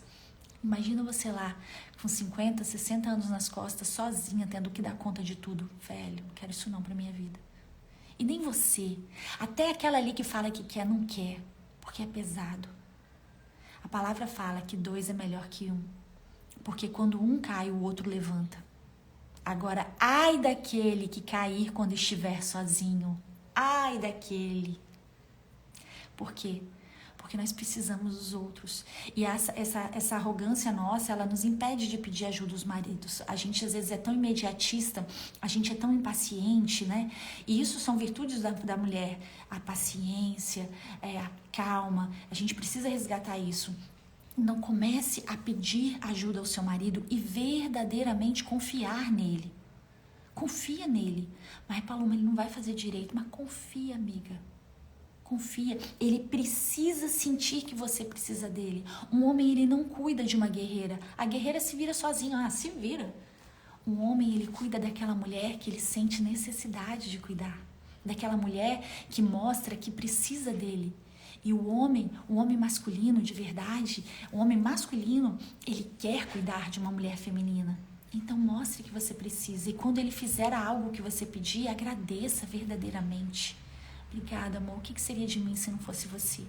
Imagina você lá com 50, 60 anos nas costas, sozinha, tendo que dar conta de tudo. Velho, não quero isso não para minha vida. E nem você. Até aquela ali que fala que quer, não quer. Porque é pesado. A palavra fala que 2 é melhor que 1. Porque quando um cai, o outro levanta. Agora, ai daquele que cair quando estiver sozinho. Ai daquele. Por quê? Porque nós precisamos dos outros. E essa arrogância nossa, ela nos impede de pedir ajuda aos maridos. A gente às vezes é tão imediatista, a gente é tão impaciente, né? E isso são virtudes da mulher. A paciência, a calma. A gente precisa resgatar isso. Então comece a pedir ajuda ao seu marido e verdadeiramente confiar nele. Confia nele. Mas Paloma, ele não vai fazer direito. Mas confia, amiga. Confia, ele precisa sentir que você precisa dele. Um homem, ele não cuida de uma guerreira. A guerreira se vira sozinha, se vira. Um homem, ele cuida daquela mulher que ele sente necessidade de cuidar. Daquela mulher que mostra que precisa dele. E o homem masculino de verdade, o homem masculino, ele quer cuidar de uma mulher feminina. Então mostre que você precisa. E quando ele fizer algo que você pedir, agradeça verdadeiramente. Obrigada, amor. O que seria de mim se não fosse você?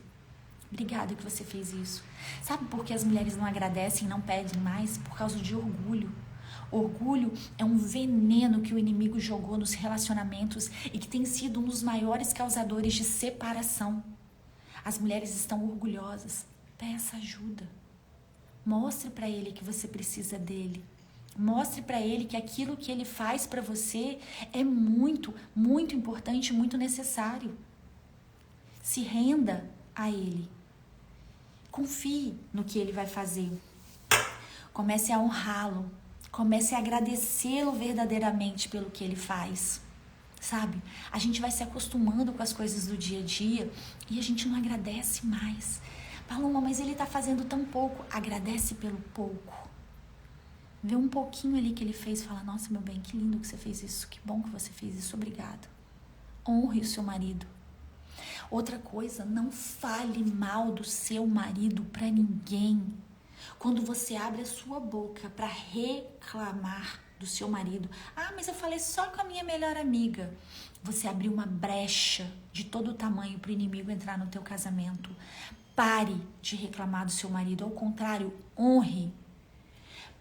Obrigada que você fez isso. Sabe por que as mulheres não agradecem e não pedem mais? Por causa de orgulho. Orgulho é um veneno que o inimigo jogou nos relacionamentos e que tem sido um dos maiores causadores de separação. As mulheres estão orgulhosas. Peça ajuda. Mostre para ele que você precisa dele. Mostre para ele que aquilo que ele faz para você é muito, muito importante, muito necessário. Se renda a ele. Confie no que ele vai fazer. Comece a honrá-lo. Comece a agradecê-lo verdadeiramente pelo que ele faz. Sabe? A gente vai se acostumando com as coisas do dia a dia e a gente não agradece mais. Paloma, mas ele tá fazendo tão pouco. Agradece pelo pouco. Vê um pouquinho ali que ele fez e fala, nossa, meu bem, que lindo que você fez isso, que bom que você fez isso, obrigado. Honre o seu marido. Outra coisa, não fale mal do seu marido para ninguém. Quando você abre a sua boca para reclamar do seu marido, mas eu falei só com a minha melhor amiga. Você abriu uma brecha de todo o tamanho para o inimigo entrar no teu casamento. Pare de reclamar do seu marido, ao contrário, honre.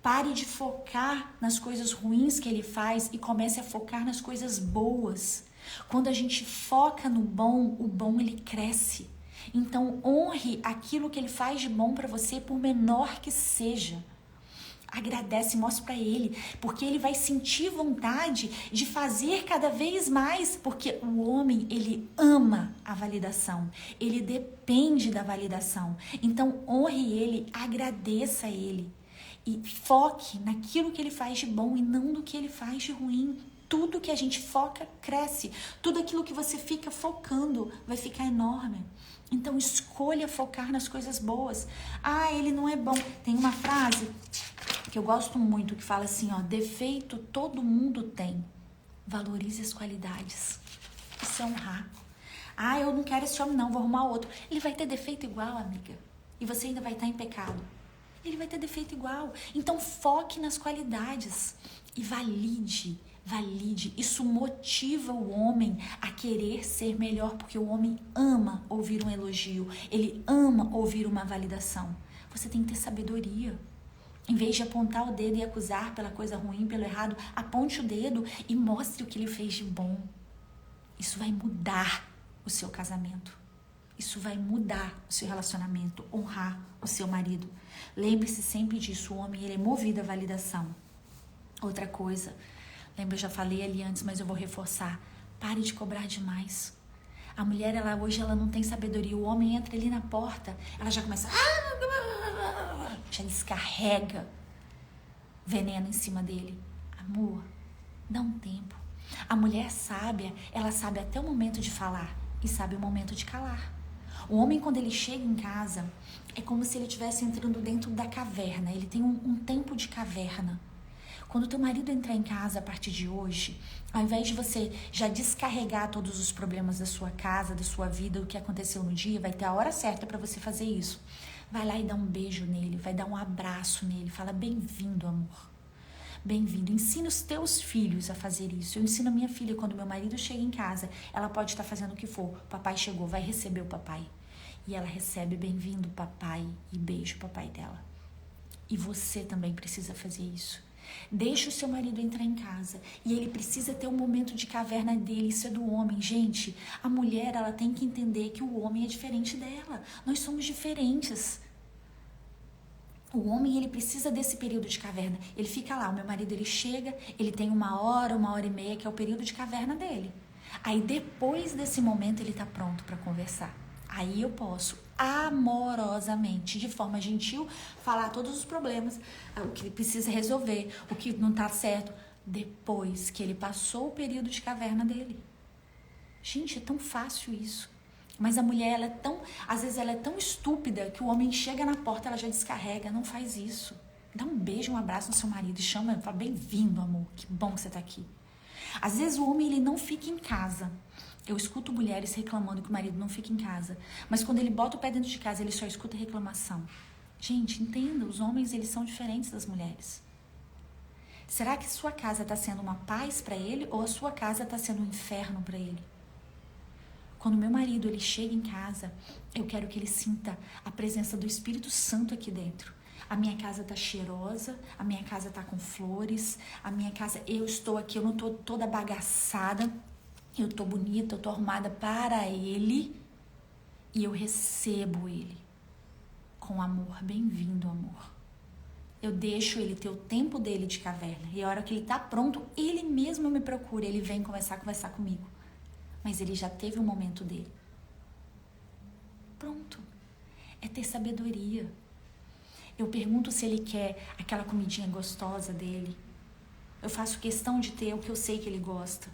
Pare de focar nas coisas ruins que ele faz e comece a focar nas coisas boas. Quando a gente foca no bom, o bom ele cresce. Então honre aquilo que ele faz de bom para você, por menor que seja. Agradece, mostre para ele, porque ele vai sentir vontade de fazer cada vez mais, porque o homem, ele ama a validação, ele depende da validação. Então honre ele, agradeça a ele. E foque naquilo que ele faz de bom e não no que ele faz de ruim. Tudo que a gente foca, cresce. Tudo aquilo que você fica focando vai ficar enorme. Então, escolha focar nas coisas boas. Ele não é bom. Tem uma frase que eu gosto muito, que fala assim, defeito todo mundo tem. Valorize as qualidades. Isso é honrar. Eu não quero esse homem não, vou arrumar outro. Ele vai ter defeito igual, amiga. E você ainda vai estar em pecado. Ele vai ter defeito igual. Então foque nas qualidades e valide. Isso motiva o homem a querer ser melhor, porque o homem ama ouvir um elogio, ele ama ouvir uma validação. Você tem que ter sabedoria. Em vez de apontar o dedo e acusar pela coisa ruim, pelo errado, aponte o dedo e mostre o que ele fez de bom. Isso vai mudar o seu casamento. Isso vai mudar o seu relacionamento, honrar o seu marido. Lembre-se sempre disso, o homem ele é movido à validação. Outra coisa, lembra, eu já falei ali antes, mas eu vou reforçar. Pare de cobrar demais. A mulher, hoje ela não tem sabedoria. O homem entra ali na porta, ela já começa... já descarrega veneno em cima dele. Amor, dá um tempo. A mulher sábia, ela sabe até o momento de falar e sabe o momento de calar. O homem, quando ele chega em casa, é como se ele estivesse entrando dentro da caverna. Ele tem um tempo de caverna. Quando teu marido entrar em casa a partir de hoje, ao invés de você já descarregar todos os problemas da sua casa, da sua vida, o que aconteceu no dia, vai ter a hora certa para você fazer isso. Vai lá e dá um beijo nele, vai dar um abraço nele, fala bem-vindo, amor. Bem-vindo. Ensina os teus filhos a fazer isso. Eu ensino a minha filha, quando meu marido chega em casa, ela pode estar fazendo o que for. O papai chegou, vai receber o papai. E ela recebe bem-vindo, papai, e beijo o papai dela. E você também precisa fazer isso. Deixa o seu marido entrar em casa e ele precisa ter um momento de caverna dele. Isso é do homem, gente. A mulher, ela tem que entender que o homem é diferente dela. Nós somos diferentes. O homem, ele precisa desse período de caverna. Ele fica lá, o meu marido, ele chega, ele tem 1 hora, 1 hora e meia, que é o período de caverna dele. Aí, depois desse momento, ele tá pronto para conversar. Aí eu posso, amorosamente, de forma gentil, falar todos os problemas, o que ele precisa resolver, o que não tá certo, depois que ele passou o período de caverna dele. Gente, é tão fácil isso. Mas a mulher, às vezes ela é tão estúpida que o homem chega na porta, ela já descarrega. Não faz isso. Dá um beijo, um abraço no seu marido e chama, fala, bem-vindo, amor, que bom que você tá aqui. Às vezes o homem, ele não fica em casa. Eu escuto mulheres reclamando que o marido não fica em casa. Mas quando ele bota o pé dentro de casa, ele só escuta reclamação. Gente, entenda, os homens, eles são diferentes das mulheres. Será que sua casa está sendo uma paz para ele ou a sua casa está sendo um inferno para ele? Quando meu marido ele chega em casa, eu quero que ele sinta a presença do Espírito Santo aqui dentro. A minha casa tá cheirosa, a minha casa tá com flores, a minha casa, eu estou aqui, eu não tô toda bagaçada, eu tô bonita, eu tô arrumada para ele e eu recebo ele com amor. Bem-vindo, amor. Eu deixo ele ter o tempo dele de caverna e a hora que ele tá pronto, ele mesmo me procura, ele vem conversar comigo. Mas ele já teve o momento dele. Pronto. É ter sabedoria. Eu pergunto se ele quer aquela comidinha gostosa dele. Eu faço questão de ter o que eu sei que ele gosta.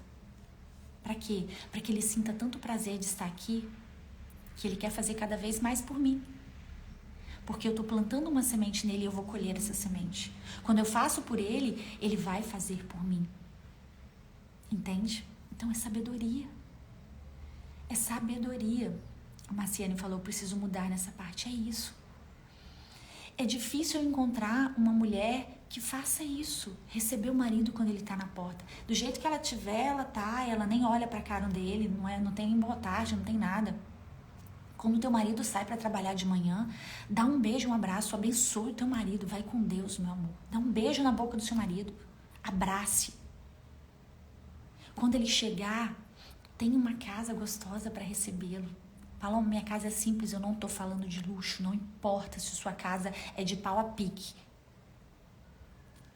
Para quê? Para que ele sinta tanto prazer de estar aqui, que ele quer fazer cada vez mais por mim. Porque eu estou plantando uma semente nele e eu vou colher essa semente. Quando eu faço por ele, ele vai fazer por mim. Entende? Então é sabedoria. É sabedoria. A Marciane falou, eu preciso mudar nessa parte. É isso. É difícil eu encontrar uma mulher que faça isso. Receber o marido quando ele tá na porta. Do jeito que ela tiver, ela nem olha pra cara dele, não tem embotagem, não tem nada. Quando o teu marido sai para trabalhar de manhã, dá um beijo, um abraço, abençoe o teu marido, vai com Deus, meu amor. Dá um beijo na boca do seu marido, abrace. Quando ele chegar, tem uma casa gostosa para recebê-lo. Paloma, minha casa é simples, eu não tô falando de luxo, não importa se sua casa é de pau a pique.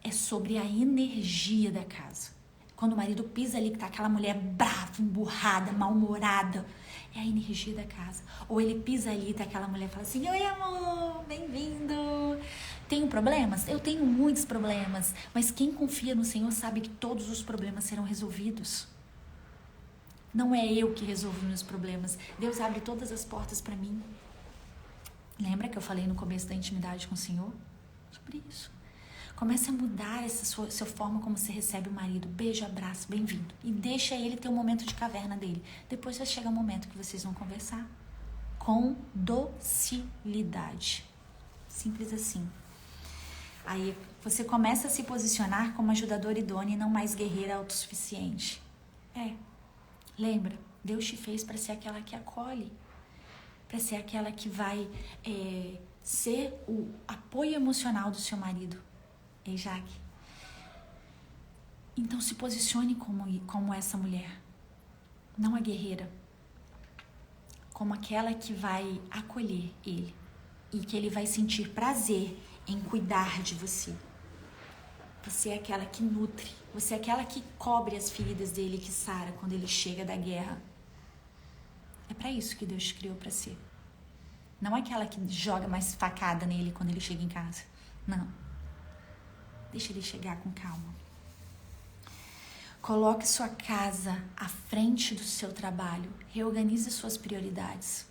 É sobre a energia da casa. Quando o marido pisa ali, que tá aquela mulher brava, emburrada, mal-humorada, é a energia da casa. Ou ele pisa ali e tá aquela mulher e fala assim, oi amor, bem-vindo. Tenho problemas? Eu tenho muitos problemas, mas quem confia no Senhor sabe que todos os problemas serão resolvidos. Não é eu que resolvo meus problemas. Deus abre todas as portas para mim. Lembra que eu falei no começo da intimidade com o Senhor? Sobre isso. Comece a mudar essa sua forma como você recebe o marido. Beijo, abraço, bem-vindo. E deixa ele ter um momento de caverna dele. Depois vai chegar um momento que vocês vão conversar. Com docilidade. Simples assim. Aí você começa a se posicionar como ajudadora idônea e não mais guerreira autossuficiente. Lembra? Deus te fez para ser aquela que acolhe. Para ser aquela que vai ser o apoio emocional do seu marido. Ei, Jaque? Então se posicione como essa mulher. Não a guerreira. Como aquela que vai acolher ele. E que ele vai sentir prazer em cuidar de você. Você é aquela que nutre. Você é aquela que cobre as feridas dele, que sara quando ele chega da guerra. É para isso que Deus te criou para ser. Não aquela que joga mais facada nele quando ele chega em casa. Não. Deixa ele chegar com calma. Coloque sua casa à frente do seu trabalho. Reorganize suas prioridades.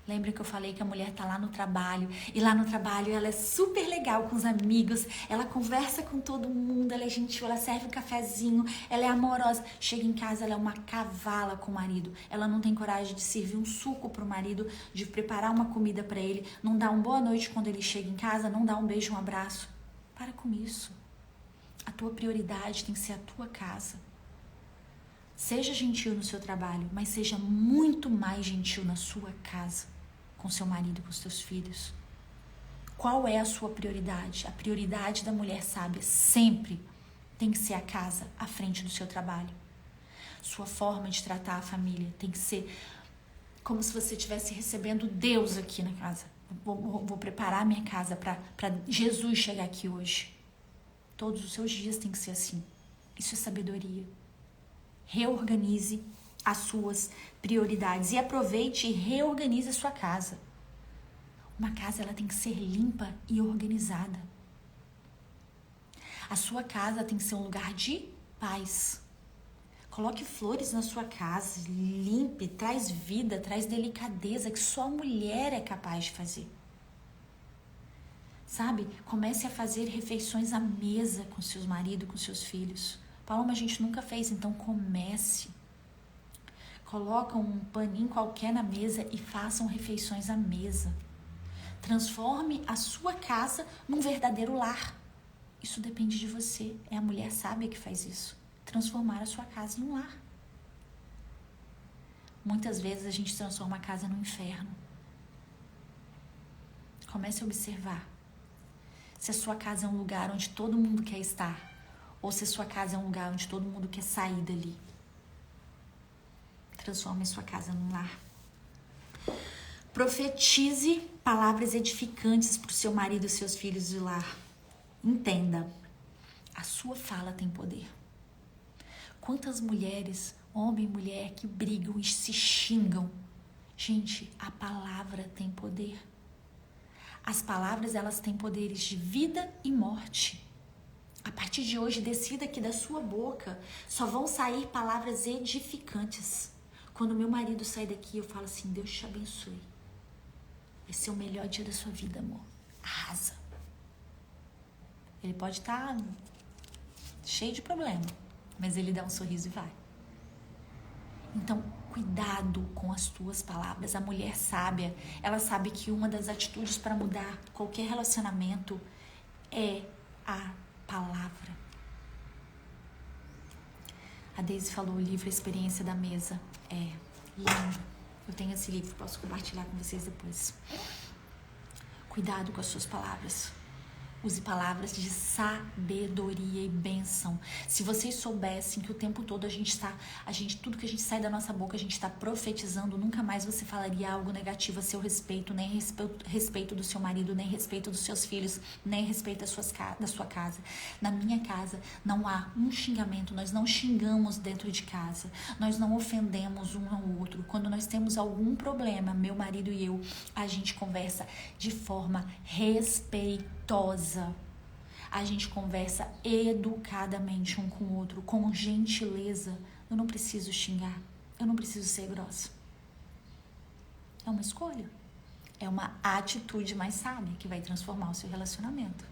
Lembra que eu falei que a mulher tá lá no trabalho, e lá no trabalho ela é super legal com os amigos, ela conversa com todo mundo, ela é gentil, ela serve um cafezinho, ela é amorosa. Chega em casa, ela é uma cavala com o marido. Ela não tem coragem de servir um suco pro marido, de preparar uma comida para ele, não dá uma boa noite quando ele chega em casa, não dá um beijo, um abraço. Para com isso. A tua prioridade tem que ser a tua casa. Seja gentil no seu trabalho, mas seja muito mais gentil na sua casa, com seu marido, com seus filhos. Qual é a sua prioridade? A prioridade da mulher sábia sempre tem que ser a casa à frente do seu trabalho. Sua forma de tratar a família tem que ser como se você estivesse recebendo Deus aqui na casa. Vou preparar minha casa para Jesus chegar aqui hoje. Todos os seus dias tem que ser assim. Isso é sabedoria. Reorganize as suas prioridades e aproveite e reorganize a sua casa. Uma casa, ela tem que ser limpa e organizada. A sua casa tem que ser um lugar de paz. Coloque flores na sua casa, limpe, traz vida, traz delicadeza que só a mulher é capaz de fazer. Sabe? Comece a fazer refeições à mesa com seus maridos, com seus filhos. Paloma, a gente nunca fez, então comece. Coloca um paninho qualquer na mesa e façam refeições à mesa. Transforme a sua casa num verdadeiro lar. Isso depende de você. É a mulher sábia que faz isso. Transformar a sua casa em um lar. Muitas vezes a gente transforma a casa num inferno. Comece a observar. Se a sua casa é um lugar onde todo mundo quer estar, ou se a sua casa é um lugar onde todo mundo quer sair dali. Transforme a sua casa num lar. Profetize palavras edificantes para o seu marido e seus filhos de lar. Entenda, a sua fala tem poder. Quantas mulheres, homem e mulher, que brigam e se xingam. Gente, a palavra tem poder. As palavras, elas têm poderes de vida e morte. A partir de hoje, decida que da sua boca só vão sair palavras edificantes. Quando meu marido sai daqui, eu falo assim, Deus te abençoe. Vai ser o melhor dia da sua vida, amor. Arrasa. Ele pode estar cheio de problema, mas ele dá um sorriso e vai. Então, cuidado com as tuas palavras. A mulher sábia, ela sabe que uma das atitudes para mudar qualquer relacionamento é a palavra. A Daisy falou o livro Experiência da Mesa. É lindo. Eu tenho esse livro, posso compartilhar com vocês depois. Cuidado com as suas palavras. Use palavras de sabedoria e bênção. Se vocês soubessem que o tempo todo tudo que a gente sai da nossa boca, a gente está profetizando, nunca mais você falaria algo negativo a seu respeito, nem respeito do seu marido, nem respeito dos seus filhos, nem respeito da sua casa. Na minha casa não há um xingamento, nós não xingamos dentro de casa, nós não ofendemos um ao outro. Quando nós temos algum problema, meu marido e eu, a gente conversa de forma respeitosa. A gente conversa educadamente um com o outro, com gentileza. Eu não preciso xingar, eu não preciso ser grossa. É uma escolha, é uma atitude mais sábia que vai transformar o seu relacionamento.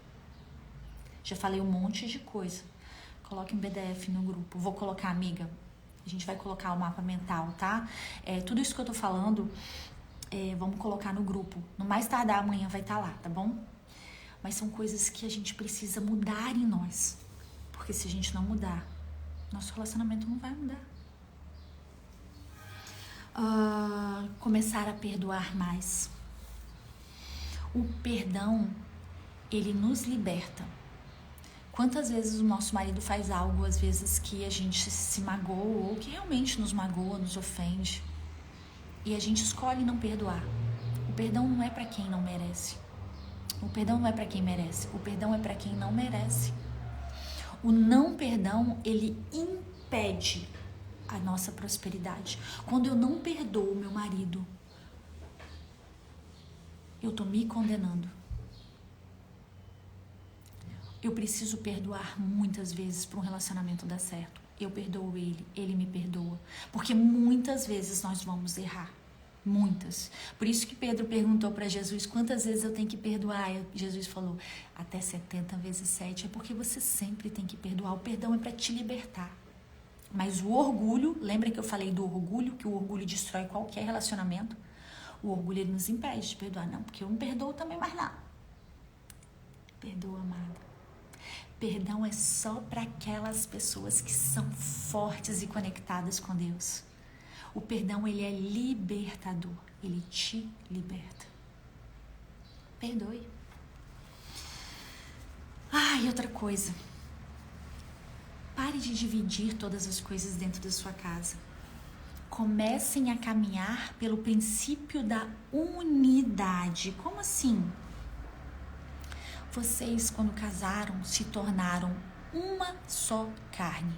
Já falei um monte de coisa. Coloque em PDF no grupo. Vou colocar, amiga, a gente vai colocar o mapa mental, tá? Tudo isso que eu tô falando, vamos colocar no grupo. No mais tardar amanhã vai estar lá, tá bom? Mas são coisas que a gente precisa mudar em nós. Porque se a gente não mudar, nosso relacionamento não vai mudar. Começar a perdoar mais. O perdão, ele nos liberta. Quantas vezes o nosso marido faz algo, às vezes, que a gente se magoa ou que realmente nos magoa, nos ofende, e a gente escolhe não perdoar. O perdão não é para quem não merece. O perdão não é para quem merece, o perdão é para quem não merece. O não perdão, ele impede a nossa prosperidade. Quando eu não perdoo o meu marido, eu tô me condenando. Eu preciso perdoar muitas vezes para um relacionamento dar certo. Eu perdoo ele, ele me perdoa. Porque muitas vezes nós vamos errar. Muitas. Por isso que Pedro perguntou para Jesus, quantas vezes eu tenho que perdoar? Jesus falou, até 70 vezes 7. É porque você sempre tem que perdoar. O perdão é para te libertar. Mas o orgulho, lembra que eu falei do orgulho, que o orgulho destrói qualquer relacionamento? O orgulho, ele nos impede de perdoar. Não, porque eu não perdoo também mais não. Perdoa, amada. Perdão é só para aquelas pessoas que são fortes e conectadas com Deus. O perdão, ele é libertador. Ele te liberta. Perdoe. E outra coisa. Pare de dividir todas as coisas dentro da sua casa. Comecem a caminhar pelo princípio da unidade. Como assim? Vocês, quando casaram, se tornaram uma só carne.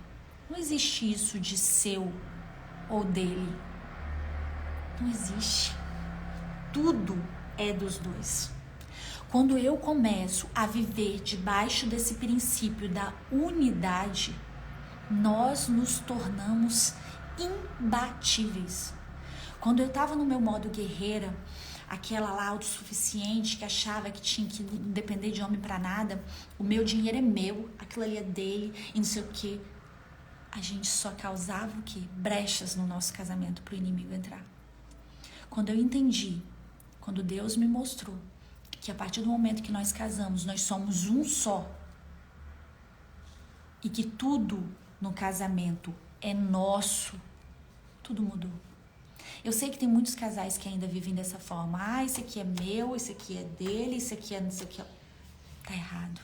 Não existe isso de seu ou dele. Não existe. Tudo é dos dois. Quando eu começo a viver debaixo desse princípio da unidade, nós nos tornamos imbatíveis. Quando eu estava no meu modo guerreira, aquela lá autossuficiente que achava que tinha que não depender de homem para nada, o meu dinheiro é meu, aquilo ali é dele e não sei o quê. A gente só causava o quê? Brechas no nosso casamento para o inimigo entrar. Quando eu entendi, quando Deus me mostrou que a partir do momento que nós casamos, nós somos um só e que tudo no casamento é nosso, tudo mudou. Eu sei que tem muitos casais que ainda vivem dessa forma. Esse aqui é meu, esse aqui é dele, esse aqui é não sei o que. Tá errado.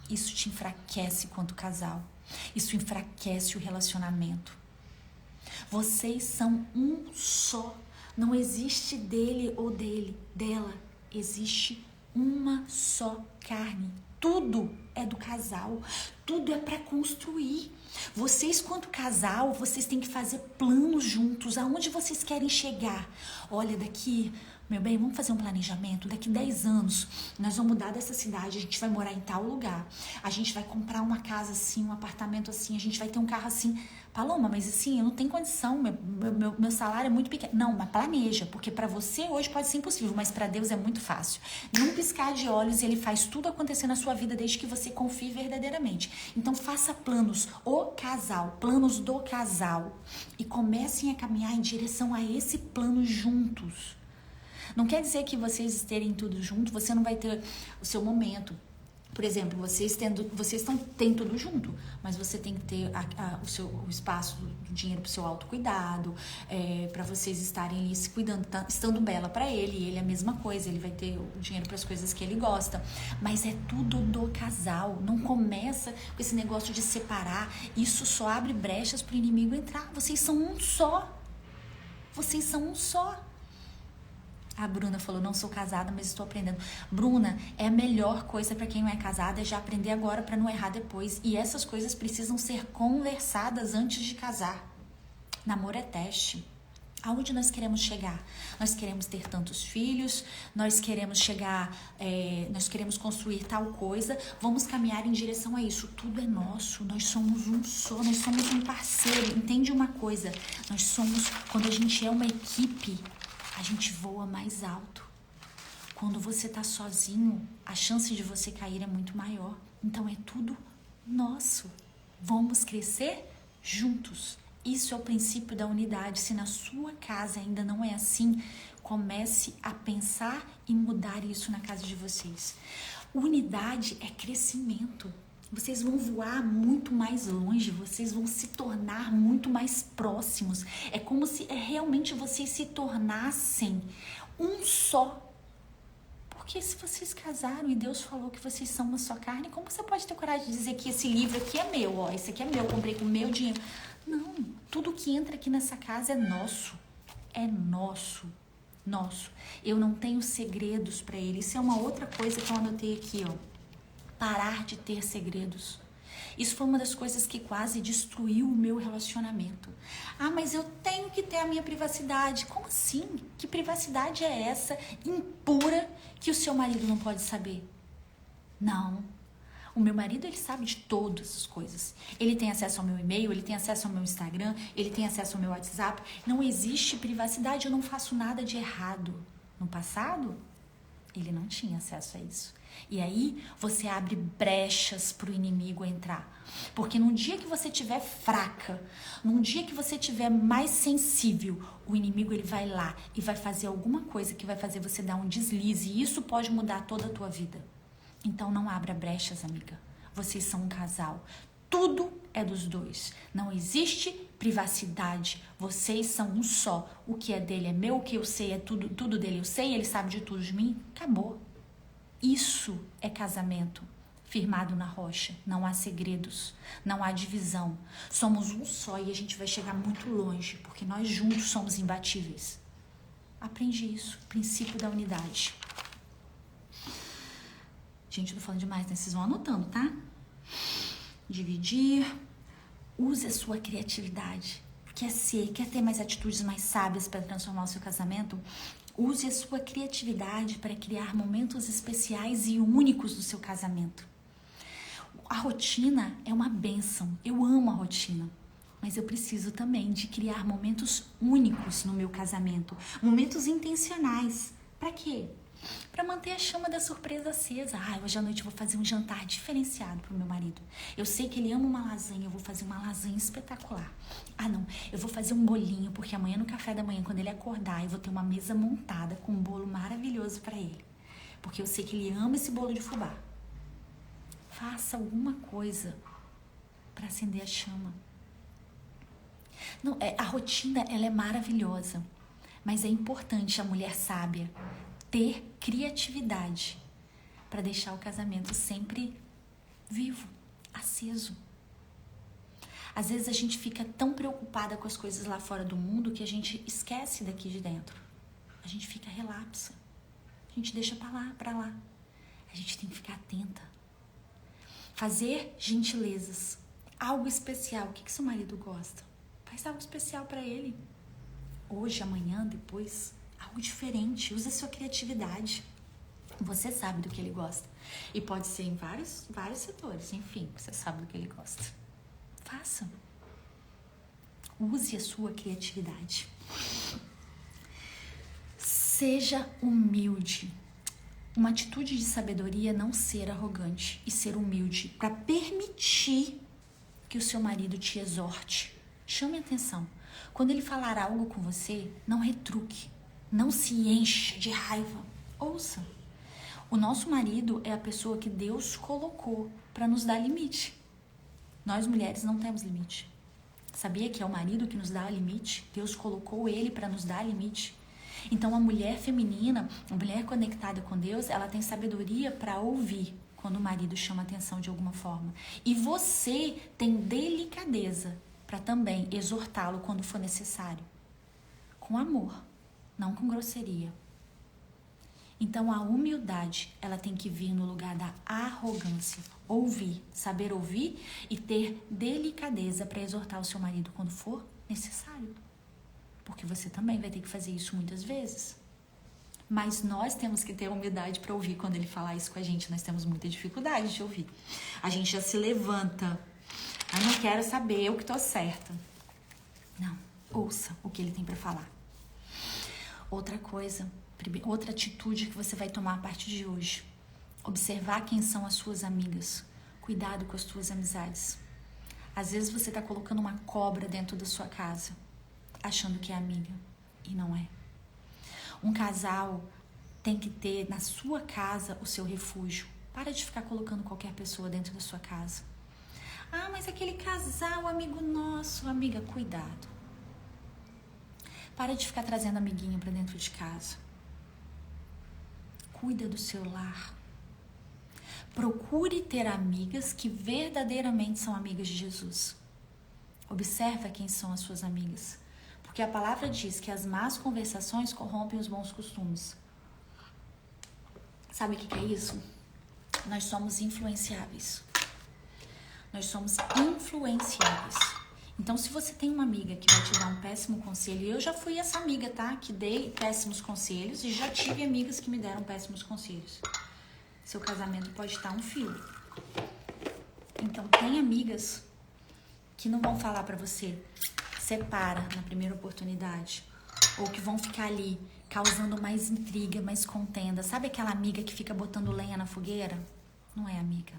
Isso te enfraquece quanto casal. Isso enfraquece o relacionamento. Vocês são um só. Não existe dele ou dela. Existe uma só carne. Tudo é do casal. Tudo é para construir. Vocês, quanto casal, vocês têm que fazer planos juntos. Aonde vocês querem chegar? Olha, daqui... Meu bem, vamos fazer um planejamento. Daqui 10 anos, nós vamos mudar dessa cidade. A gente vai morar em tal lugar. A gente vai comprar uma casa assim, um apartamento assim. A gente vai ter um carro assim. Paloma, mas assim, eu não tenho condição, meu salário é muito pequeno. Não, mas planeja, porque para você hoje pode ser impossível, mas para Deus é muito fácil. Num piscar de olhos, Ele faz tudo acontecer na sua vida desde que você confie verdadeiramente. Então faça planos, planos do casal, e comecem a caminhar em direção a esse plano juntos. Não quer dizer que vocês terem tudo junto, você não vai ter o seu momento. Por exemplo, vocês têm tudo junto, mas você tem que ter o espaço do dinheiro para o seu autocuidado, para vocês estarem ali se cuidando, estando bela para ele a mesma coisa, ele vai ter o dinheiro para as coisas que ele gosta, mas é tudo do casal, não começa com esse negócio de separar, isso só abre brechas para o inimigo entrar, vocês são um só. A Bruna falou, não sou casada, mas estou aprendendo. Bruna, é a melhor coisa para quem não é casada é já aprender agora para não errar depois. E essas coisas precisam ser conversadas antes de casar. Namoro é teste. Aonde nós queremos chegar? Nós queremos ter tantos filhos, nós queremos nós queremos construir tal coisa, vamos caminhar em direção a isso. Tudo é nosso, nós somos um só, nós somos um parceiro. Entende uma coisa? Quando a gente é uma equipe, a gente voa mais alto. Quando você tá sozinho, a chance de você cair é muito maior. Então é tudo nosso. Vamos crescer juntos. Isso é o princípio da unidade. Se na sua casa ainda não é assim, comece a pensar e mudar isso na casa de vocês. Unidade é crescimento. Vocês vão voar muito mais longe, vocês vão se tornar muito mais próximos. É como se realmente vocês se tornassem um só. Porque se vocês casaram e Deus falou que vocês são uma só carne, como você pode ter coragem de dizer que esse livro aqui é meu, ó, esse aqui é meu, eu comprei com o meu dinheiro? Não, tudo que entra aqui nessa casa é nosso. É nosso. Nosso. Eu não tenho segredos para ele. Isso é uma outra coisa que eu anotei aqui, ó. Parar de ter segredos. Isso foi uma das coisas que quase destruiu o meu relacionamento. Ah, mas eu tenho que ter a minha privacidade. Como assim? Que privacidade é essa, impura, que o seu marido não pode saber? Não. O meu marido, ele sabe de todas as coisas. Ele tem acesso ao meu e-mail, ele tem acesso ao meu Instagram, ele tem acesso ao meu WhatsApp. Não existe privacidade, eu não faço nada de errado. No passado, ele não tinha acesso a isso. E aí, você abre brechas para o inimigo entrar. Porque num dia que você estiver fraca, num dia que você estiver mais sensível, o inimigo ele vai lá e vai fazer alguma coisa que vai fazer você dar um deslize. E isso pode mudar toda a tua vida. Então, não abra brechas, amiga. Vocês são um casal. Tudo é dos dois. Não existe privacidade. Vocês são um só. O que é dele é meu, o que eu sei é tudo dele eu sei, ele sabe de tudo de mim. Acabou. Isso é casamento firmado na rocha. Não há segredos, não há divisão. Somos um só e a gente vai chegar muito longe, porque nós juntos somos imbatíveis. Aprende isso, princípio da unidade. Gente, eu tô falando demais, né? Vocês vão anotando, tá? Dividir. Use a sua criatividade. Quer ter mais atitudes mais sábias para transformar o seu casamento? Use a sua criatividade para criar momentos especiais e únicos do seu casamento. A rotina é uma bênção. Eu amo a rotina. Mas eu preciso também de criar momentos únicos no meu casamento. Momentos intencionais. Para quê? Para manter a chama da surpresa acesa. Hoje à noite eu vou fazer um jantar diferenciado pro meu marido. Eu sei que ele ama uma lasanha, eu vou fazer uma lasanha espetacular. Não, eu vou fazer um bolinho, porque amanhã no café da manhã, quando ele acordar, eu vou ter uma mesa montada com um bolo maravilhoso para ele. Porque eu sei que ele ama esse bolo de fubá. Faça alguma coisa para acender a chama. Não, a rotina, ela é maravilhosa, mas é importante a mulher sábia ter criatividade para deixar o casamento sempre vivo, aceso. Às vezes a gente fica tão preocupada com as coisas lá fora do mundo que a gente esquece daqui de dentro. A gente fica relapsa. A gente deixa para lá. A gente tem que ficar atenta. Fazer gentilezas. Algo especial. O que seu marido gosta? Faz algo especial para ele. Hoje, amanhã, depois. Algo diferente, usa a sua criatividade. Você sabe do que ele gosta. E pode ser em vários setores, enfim, você sabe do que ele gosta. Faça. Use a sua criatividade. Seja humilde. Uma atitude de sabedoria é não ser arrogante e ser humilde para permitir que o seu marido te exorte. Chame atenção. Quando ele falar algo com você, não retruque. Não se encha de raiva. Ouça. O nosso marido é a pessoa que Deus colocou para nos dar limite. Nós mulheres não temos limite. Sabia que é o marido que nos dá limite? Deus colocou ele para nos dar limite. Então a mulher feminina, a mulher conectada com Deus, ela tem sabedoria para ouvir quando o marido chama atenção de alguma forma. E você tem delicadeza para também exortá-lo quando for necessário. Com amor, não com grosseria. Então a humildade, ela tem que vir no lugar da arrogância. Ouvir, saber ouvir e ter delicadeza para exortar o seu marido quando for necessário. Porque você também vai ter que fazer isso muitas vezes. Mas nós temos que ter humildade para ouvir quando ele falar isso com a gente. Nós temos muita dificuldade de ouvir. A gente já se levanta. Eu não quero saber, eu que tô certa. Não, ouça o que ele tem para falar. Outra coisa, outra atitude que você vai tomar a partir de hoje. Observar quem são as suas amigas. Cuidado com as suas amizades. Às vezes você está colocando uma cobra dentro da sua casa, achando que é amiga, e não é. Um casal tem que ter na sua casa o seu refúgio. Para de ficar colocando qualquer pessoa dentro da sua casa. Ah, mas aquele casal, amigo nosso, amiga, cuidado. Para de ficar trazendo amiguinho para dentro de casa. Cuida do seu lar. Procure ter amigas que verdadeiramente são amigas de Jesus. Observa quem são as suas amigas. Porque a palavra diz que as más conversações corrompem os bons costumes. Sabe o que é isso? Nós somos influenciáveis. Nós somos influenciáveis. Então, se você tem uma amiga que vai te dar um péssimo conselho, e eu já fui essa amiga, tá? Que dei péssimos conselhos e já tive amigas que me deram péssimos conselhos. Seu casamento pode estar um fio. Então, tem amigas que não vão falar pra você, separa na primeira oportunidade. Ou que vão ficar ali causando mais intriga, mais contenda. Sabe aquela amiga que fica botando lenha na fogueira? Não é amiga.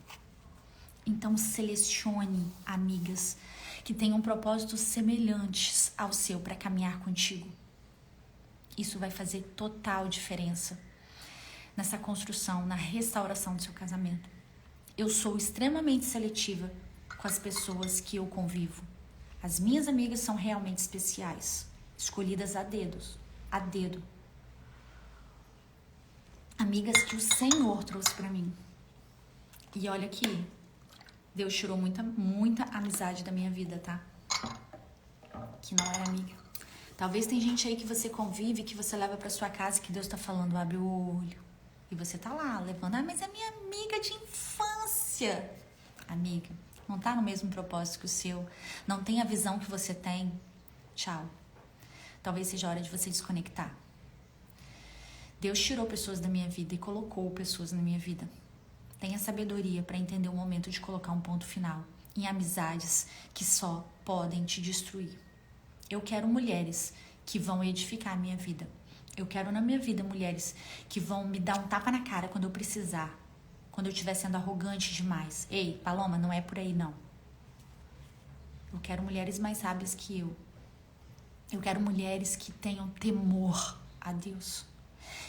Então, selecione amigas que tenham propósitos semelhantes ao seu para caminhar contigo. Isso vai fazer total diferença nessa construção, na restauração do seu casamento. Eu sou extremamente seletiva com as pessoas que eu convivo. As minhas amigas são realmente especiais, escolhidas a dedo. Amigas que o Senhor trouxe para mim. E olha aqui, Deus tirou muita amizade da minha vida, tá? Que não era amiga. Talvez tem gente aí que você convive, que você leva pra sua casa, que Deus tá falando, abre o olho. E você tá lá, levando, mas é minha amiga de infância. Amiga, não tá no mesmo propósito que o seu. Não tem a visão que você tem. Tchau. Talvez seja a hora de você desconectar. Deus tirou pessoas da minha vida e colocou pessoas na minha vida. Tenha sabedoria para entender o momento de colocar um ponto final em amizades que só podem te destruir. Eu quero mulheres que vão edificar a minha vida. Eu quero na minha vida mulheres que vão me dar um tapa na cara quando eu precisar. Quando eu estiver sendo arrogante demais. Ei, Paloma, não é por aí não. Eu quero mulheres mais sábias que eu. Eu quero mulheres que tenham temor a Deus.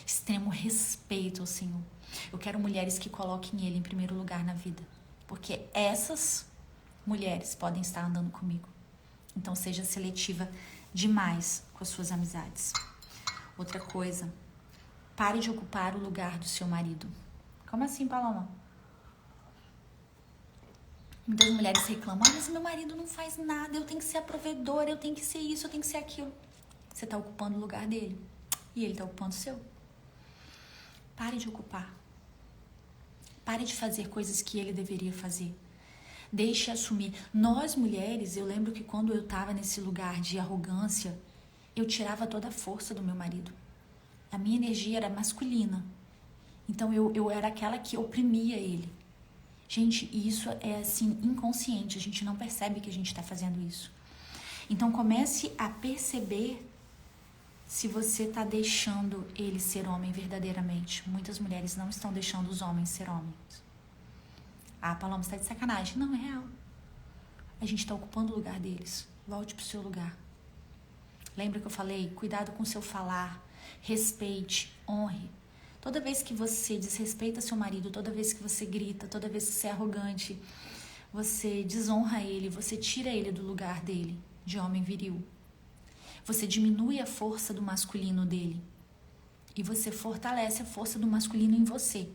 Extremo respeito ao Senhor. Eu quero mulheres que coloquem Ele em primeiro lugar na vida. Porque essas mulheres podem estar andando comigo. Então seja seletiva demais com as suas amizades. Outra coisa, pare de ocupar o lugar do seu marido. Como assim, Paloma? Muitas mulheres reclamam, mas meu marido não faz nada, eu tenho que ser a provedora, eu tenho que ser isso, eu tenho que ser aquilo. Você está ocupando o lugar dele e ele está ocupando o seu. Pare de ocupar. Pare de fazer coisas que ele deveria fazer. Deixe assumir. Nós mulheres, eu lembro que quando eu estava nesse lugar de arrogância, eu tirava toda a força do meu marido. A minha energia era masculina. Então eu era aquela que oprimia ele. Gente, isso é assim, inconsciente. A gente não percebe que a gente está fazendo isso. Então comece a perceber se você está deixando ele ser homem verdadeiramente. Muitas mulheres não estão deixando os homens ser homens. Ah, Paloma, você está de sacanagem. Não, é real. A gente está ocupando o lugar deles. Volte para o seu lugar. Lembra que eu falei? Cuidado com o seu falar. Respeite, honre. Toda vez que você desrespeita seu marido, toda vez que você grita, toda vez que você é arrogante, você desonra ele, você tira ele do lugar dele, de homem viril. Você diminui a força do masculino dele. E você fortalece a força do masculino em você.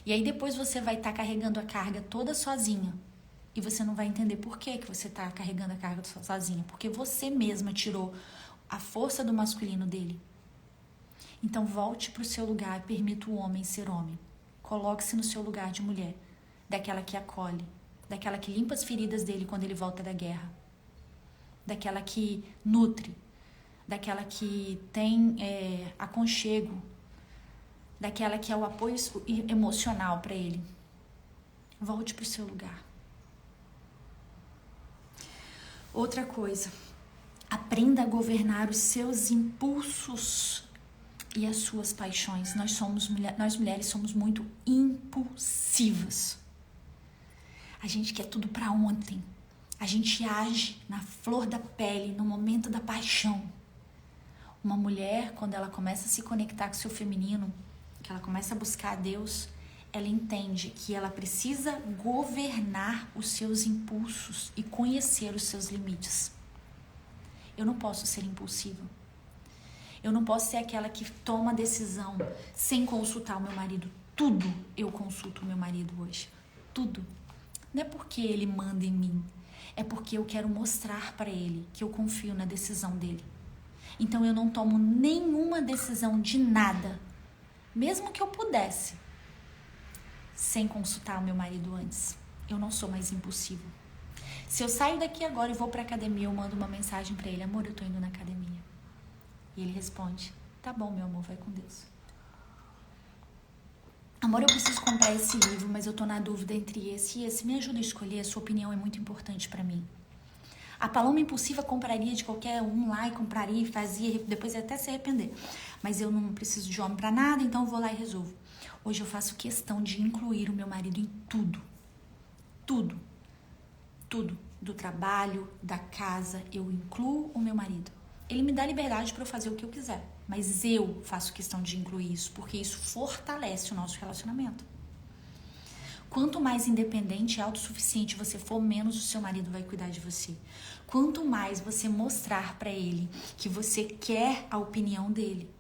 E aí depois você vai estar carregando a carga toda sozinha. E você não vai entender por que você está carregando a carga sozinha. Porque você mesma tirou a força do masculino dele. Então volte para o seu lugar e permita o homem ser homem. Coloque-se no seu lugar de mulher. Daquela que acolhe. Daquela que limpa as feridas dele quando ele volta da guerra. Daquela que nutre. Daquela que tem aconchego. Daquela que é o apoio emocional para ele. Volte para o seu lugar. Outra coisa. Aprenda a governar os seus impulsos e as suas paixões. Nós mulheres somos muito impulsivas. A gente quer tudo para ontem. A gente age na flor da pele, no momento da paixão. Uma mulher, quando ela começa a se conectar com o seu feminino, que ela começa a buscar a Deus, ela entende que ela precisa governar os seus impulsos e conhecer os seus limites. Eu não posso ser impulsiva. Eu não posso ser aquela que toma decisão sem consultar o meu marido. Tudo eu consulto o meu marido hoje. Tudo. Não é porque ele manda em mim. É porque eu quero mostrar para ele que eu confio na decisão dele. Então eu não tomo nenhuma decisão de nada, mesmo que eu pudesse, sem consultar o meu marido antes. Eu não sou mais impulsiva. Se eu saio daqui agora e vou para academia, eu mando uma mensagem para ele: amor, eu tô indo na academia. E ele responde: tá bom, meu amor, vai com Deus. Amor, eu preciso comprar esse livro, mas eu tô na dúvida entre esse e esse. Me ajuda a escolher, a sua opinião é muito importante para mim. A Paloma impulsiva compraria de qualquer um lá e compraria e fazia, depois ia até se arrepender. Mas eu não preciso de homem para nada, então eu vou lá e resolvo. Hoje eu faço questão de incluir o meu marido em tudo. Tudo. Tudo. Do trabalho, da casa, eu incluo o meu marido. Ele me dá liberdade para eu fazer o que eu quiser. Mas eu faço questão de incluir isso, porque isso fortalece o nosso relacionamento. Quanto mais independente e autossuficiente você for, menos o seu marido vai cuidar de você. Quanto mais você mostrar para ele que você quer a opinião dele,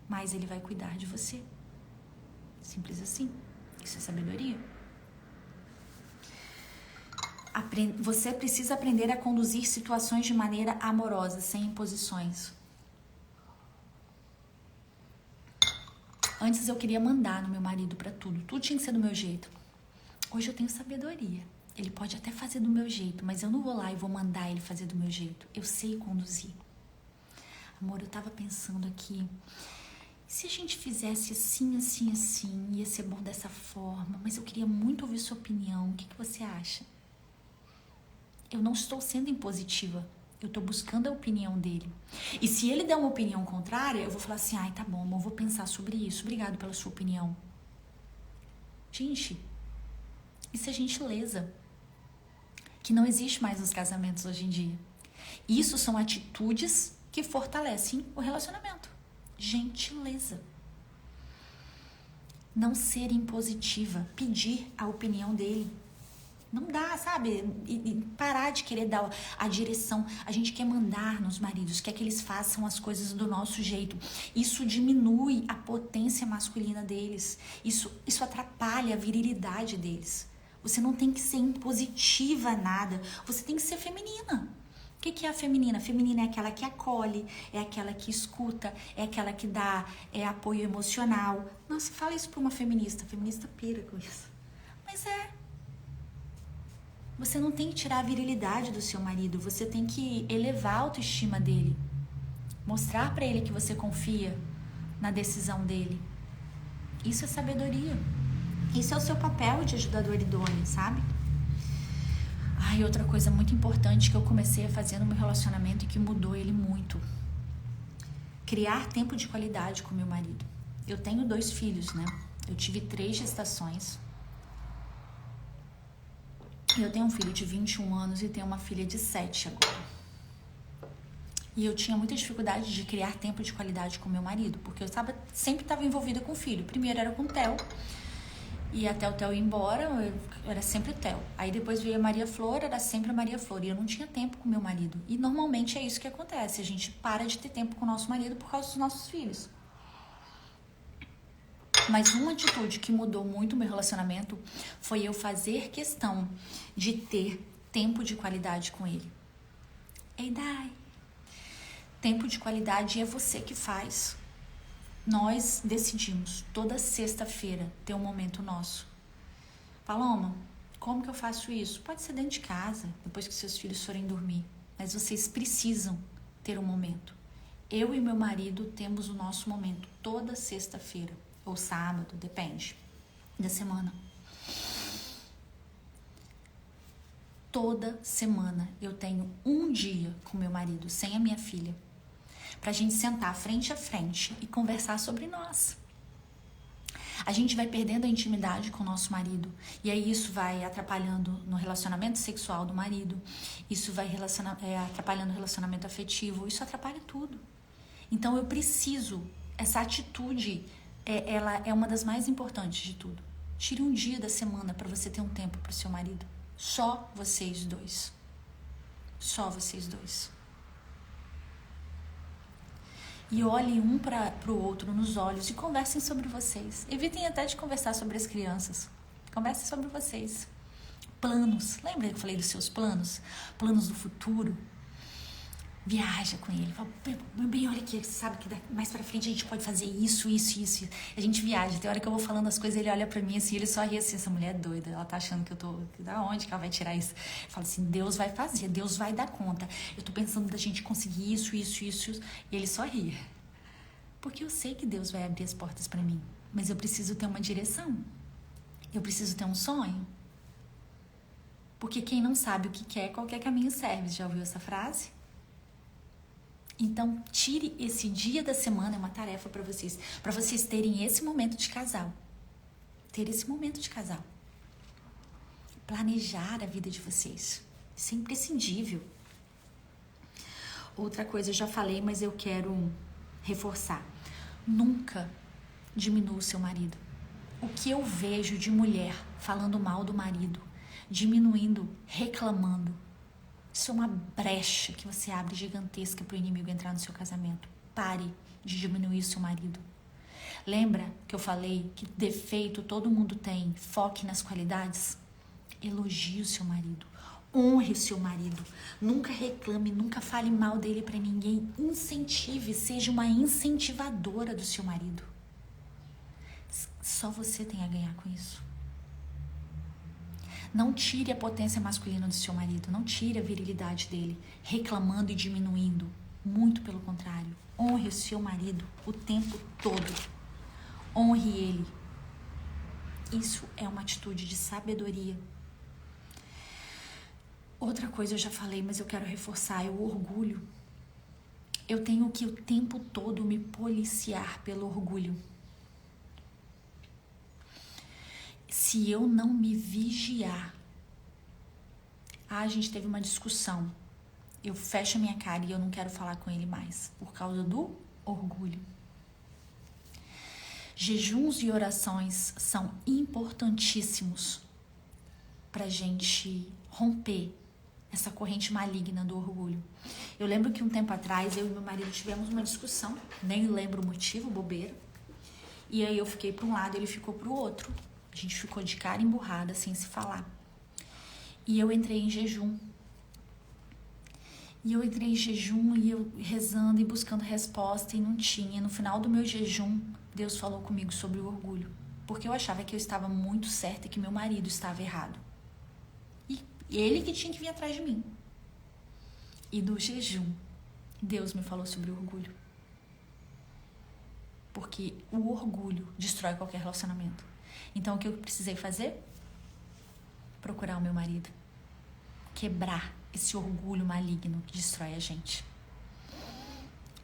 mais ele vai cuidar de você. Simples assim. Isso é sabedoria. Você precisa aprender a conduzir situações de maneira amorosa, sem imposições. Antes eu queria mandar no meu marido para tudo. Tudo tinha que ser do meu jeito. Hoje eu tenho sabedoria. Ele pode até fazer do meu jeito, mas eu não vou lá e vou mandar ele fazer do meu jeito. Eu sei conduzir. Amor, eu tava pensando aqui, se a gente fizesse assim, assim, assim, ia ser bom dessa forma, mas eu queria muito ouvir sua opinião. O que você acha? Eu não estou sendo impositiva. Eu estou buscando a opinião dele. E se ele der uma opinião contrária, eu vou falar assim: ai, tá bom, amor, eu vou pensar sobre isso. Obrigado pela sua opinião. Gente, isso é gentileza, que não existe mais nos casamentos hoje em dia. Isso são atitudes que fortalecem o relacionamento. Gentileza. Não ser impositiva, pedir a opinião dele. Não dá, sabe? E parar de querer dar a direção. A gente quer mandar nos maridos, quer que eles façam as coisas do nosso jeito. Isso diminui a potência masculina deles. Isso atrapalha a virilidade deles. Você não tem que ser impositiva a nada. Você tem que ser feminina. O que é a feminina? A feminina é aquela que acolhe, é aquela que escuta, é aquela que dá apoio emocional. Nossa, fala isso pra uma feminista. A feminista pira com isso. Mas você não tem que tirar a virilidade do seu marido, você tem que elevar a autoestima dele. Mostrar pra ele que você confia na decisão dele. Isso é sabedoria. Isso é o seu papel de ajudador idôneo, sabe? E outra coisa muito importante que eu comecei a fazer no meu relacionamento e que mudou ele muito. Criar tempo de qualidade com meu marido. Eu tenho 2 filhos, né? Eu tive 3 gestações. Eu tenho um filho de 21 anos e tenho uma filha de 7 agora. E eu tinha muita dificuldade de criar tempo de qualidade com meu marido, porque eu sempre estava envolvida com o filho. Primeiro era com o Theo, e até o Theo ir embora, era sempre o Theo. Aí depois veio a Maria Flor, era sempre a Maria Flor, e eu não tinha tempo com meu marido. E normalmente é isso que acontece, a gente para de ter tempo com o nosso marido por causa dos nossos filhos. Mas uma atitude que mudou muito o meu relacionamento foi eu fazer questão de ter tempo de qualidade com ele. Ei, Dai! Tempo de qualidade é você que faz. Nós decidimos toda sexta-feira ter um momento nosso. Paloma, como que eu faço isso? Pode ser dentro de casa, depois que seus filhos forem dormir. Mas vocês precisam ter um momento. Eu e meu marido temos o nosso momento toda sexta-feira. Ou sábado, depende da semana. Toda semana eu tenho um dia com meu marido, sem a minha filha, pra gente sentar frente a frente e conversar sobre nós. A gente vai perdendo a intimidade com o nosso marido, e aí isso vai atrapalhando no relacionamento sexual do marido, isso vai atrapalhando o relacionamento afetivo, isso atrapalha tudo. Então eu preciso, essa atitude, ela é uma das mais importantes de tudo. Tire um dia da semana para você ter um tempo para o seu marido. Só vocês dois. Só vocês dois. E olhem um para o outro nos olhos e conversem sobre vocês. Evitem até de conversar sobre as crianças. Conversem sobre vocês. Planos. Lembra que eu falei dos seus planos? Planos do futuro. Viaja com ele. Fala, bem, olha aqui, você sabe que mais pra frente a gente pode fazer isso. A gente viaja. Tem hora que eu vou falando as coisas, ele olha pra mim assim, ele só ri assim, essa mulher é doida. Ela tá achando que eu tô... Da onde que ela vai tirar isso? Fala assim, Deus vai fazer, Deus vai dar conta. Eu tô pensando da gente conseguir isso. E ele só ri. Porque eu sei que Deus vai abrir as portas pra mim. Mas eu preciso ter uma direção. Eu preciso ter um sonho. Porque quem não sabe o que quer, qualquer caminho serve. Já ouviu essa frase? Então, tire esse dia da semana, é uma tarefa para vocês terem esse momento de casal. Ter esse momento de casal. Planejar a vida de vocês. Isso é imprescindível. Outra coisa, eu já falei, mas eu quero reforçar. Nunca diminua o seu marido. O que eu vejo de mulher falando mal do marido, diminuindo, reclamando, isso é uma brecha que você abre gigantesca para o inimigo entrar no seu casamento. Pare de diminuir o seu marido. Lembra que eu falei que defeito todo mundo tem? Foque nas qualidades. Elogie o seu marido. Honre o seu marido. Nunca reclame, nunca fale mal dele para ninguém. Incentive, seja uma incentivadora do seu marido. Só você tem a ganhar com isso. Não tire a potência masculina do seu marido, não tire a virilidade dele, reclamando e diminuindo. Muito pelo contrário. Honre o seu marido o tempo todo. Honre ele. Isso é uma atitude de sabedoria. Outra coisa eu já falei, mas eu quero reforçar, é o orgulho. Eu tenho que o tempo todo me policiar pelo orgulho. Se eu não me vigiar, a gente teve uma discussão, eu fecho a minha cara e eu não quero falar com ele mais, por causa do orgulho. Jejuns e orações são importantíssimos pra gente romper essa corrente maligna do orgulho. Eu lembro que um tempo atrás, eu e meu marido tivemos uma discussão, nem lembro o motivo, bobeira, e aí eu fiquei para um lado e ele ficou pro outro. A gente ficou de cara emburrada, sem se falar. E eu entrei em jejum. E eu rezando e buscando resposta e não tinha. No final do meu jejum, Deus falou comigo sobre o orgulho. Porque eu achava que eu estava muito certa e que meu marido estava errado. E ele que tinha que vir atrás de mim. E no jejum, Deus me falou sobre o orgulho. Porque o orgulho destrói qualquer relacionamento. Então, o que eu precisei fazer? Procurar o meu marido. quebrar esse orgulho maligno que destrói a gente.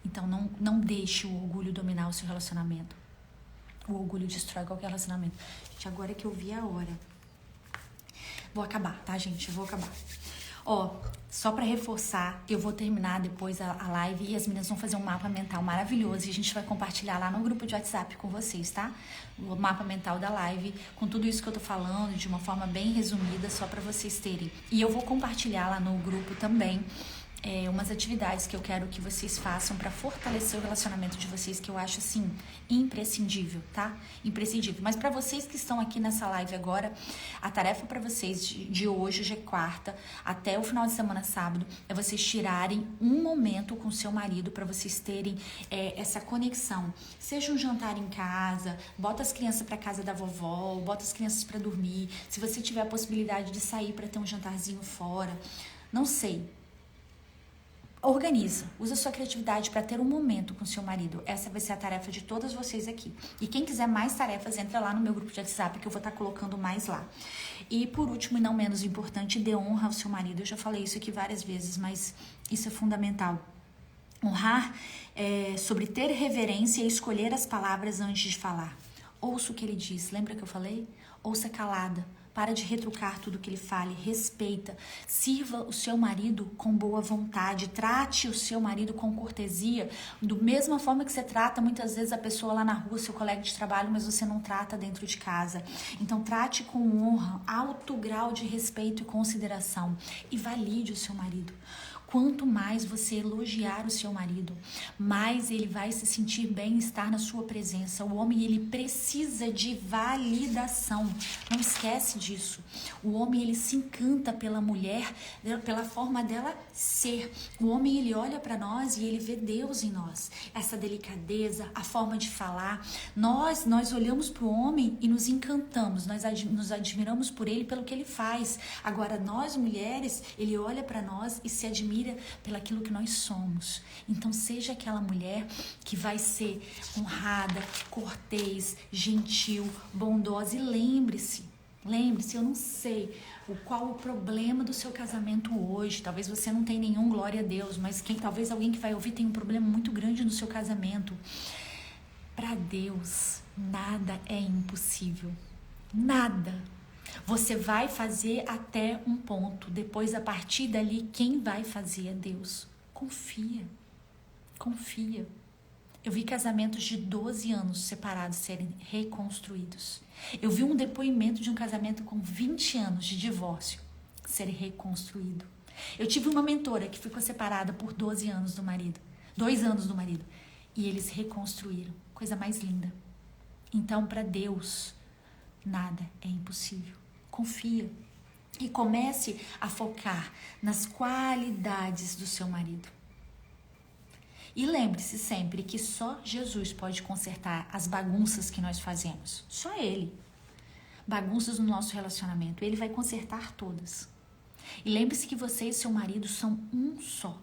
Então não deixe o orgulho dominar o seu relacionamento. O orgulho destrói qualquer relacionamento. Gente, agora que eu vi a hora. Vou acabar, tá, gente? Eu vou acabar. Só pra reforçar, eu vou terminar depois a live e as meninas vão fazer um mapa mental maravilhoso e a gente vai compartilhar lá no grupo de WhatsApp com vocês, tá? O mapa mental da live, com tudo isso que eu tô falando, de uma forma bem resumida, só pra vocês terem. E eu vou compartilhar lá no grupo também umas atividades que eu quero que vocês façam para fortalecer o relacionamento de vocês, que eu acho, assim, imprescindível, tá? Imprescindível. Mas para vocês que estão aqui nessa live agora, a tarefa para vocês de hoje, hoje é quarta, até o final de semana, sábado, é vocês tirarem um momento com o seu marido para vocês terem essa conexão. Seja um jantar em casa, bota as crianças para casa da vovó, bota as crianças para dormir. Se você tiver a possibilidade de sair para ter um jantarzinho fora, não sei. Organiza, usa sua criatividade para ter um momento com seu marido. Essa vai ser a tarefa de todas vocês aqui. E quem quiser mais tarefas, entra lá no meu grupo de WhatsApp que eu vou estar colocando mais lá. E por último e não menos importante, dê honra ao seu marido. Eu já falei isso aqui várias vezes, mas isso é fundamental. Honrar sobre ter reverência e escolher as palavras antes de falar. Ouça o que ele diz. Lembra que eu falei? Ouça calada. Para de retrucar tudo que ele fale, respeita, sirva o seu marido com boa vontade, trate o seu marido com cortesia, do mesma forma que você trata muitas vezes a pessoa lá na rua, seu colega de trabalho, mas você não trata dentro de casa. Então trate com honra, alto grau de respeito e consideração e valide o seu marido. Quanto mais você elogiar o seu marido, mais ele vai se sentir bem em estar na sua presença. O homem, ele precisa de validação. Não esquece disso. O homem, ele se encanta pela mulher, pela forma dela ser. O homem, ele olha para nós e ele vê Deus em nós. Essa delicadeza, a forma de falar. Nós olhamos para o homem e nos encantamos. Nós nos admiramos por ele, pelo que ele faz. Agora, nós mulheres, ele olha para nós e se admira pelo aquilo que nós somos. Então seja aquela mulher que vai ser honrada, cortês, gentil, bondosa. E lembre-se, eu não sei qual o problema do seu casamento hoje. Talvez você não tenha nenhum, glória a Deus, mas talvez alguém que vai ouvir tenha um problema muito grande no seu casamento. Para Deus, nada é impossível. Nada. Você vai fazer até um ponto. Depois, a partir dali, quem vai fazer é Deus. Confia. Confia. Eu vi casamentos de 12 anos separados serem reconstruídos. Eu vi um depoimento de um casamento com 20 anos de divórcio ser reconstruído. Eu tive uma mentora que ficou separada por 12 anos do marido. 2 anos do marido. E eles reconstruíram. Coisa mais linda. Então, para Deus, nada é impossível. Confia e comece a focar nas qualidades do seu marido. E lembre-se sempre que só Jesus pode consertar as bagunças que nós fazemos. Só Ele. Bagunças no nosso relacionamento. Ele vai consertar todas. E lembre-se que você e seu marido são um só.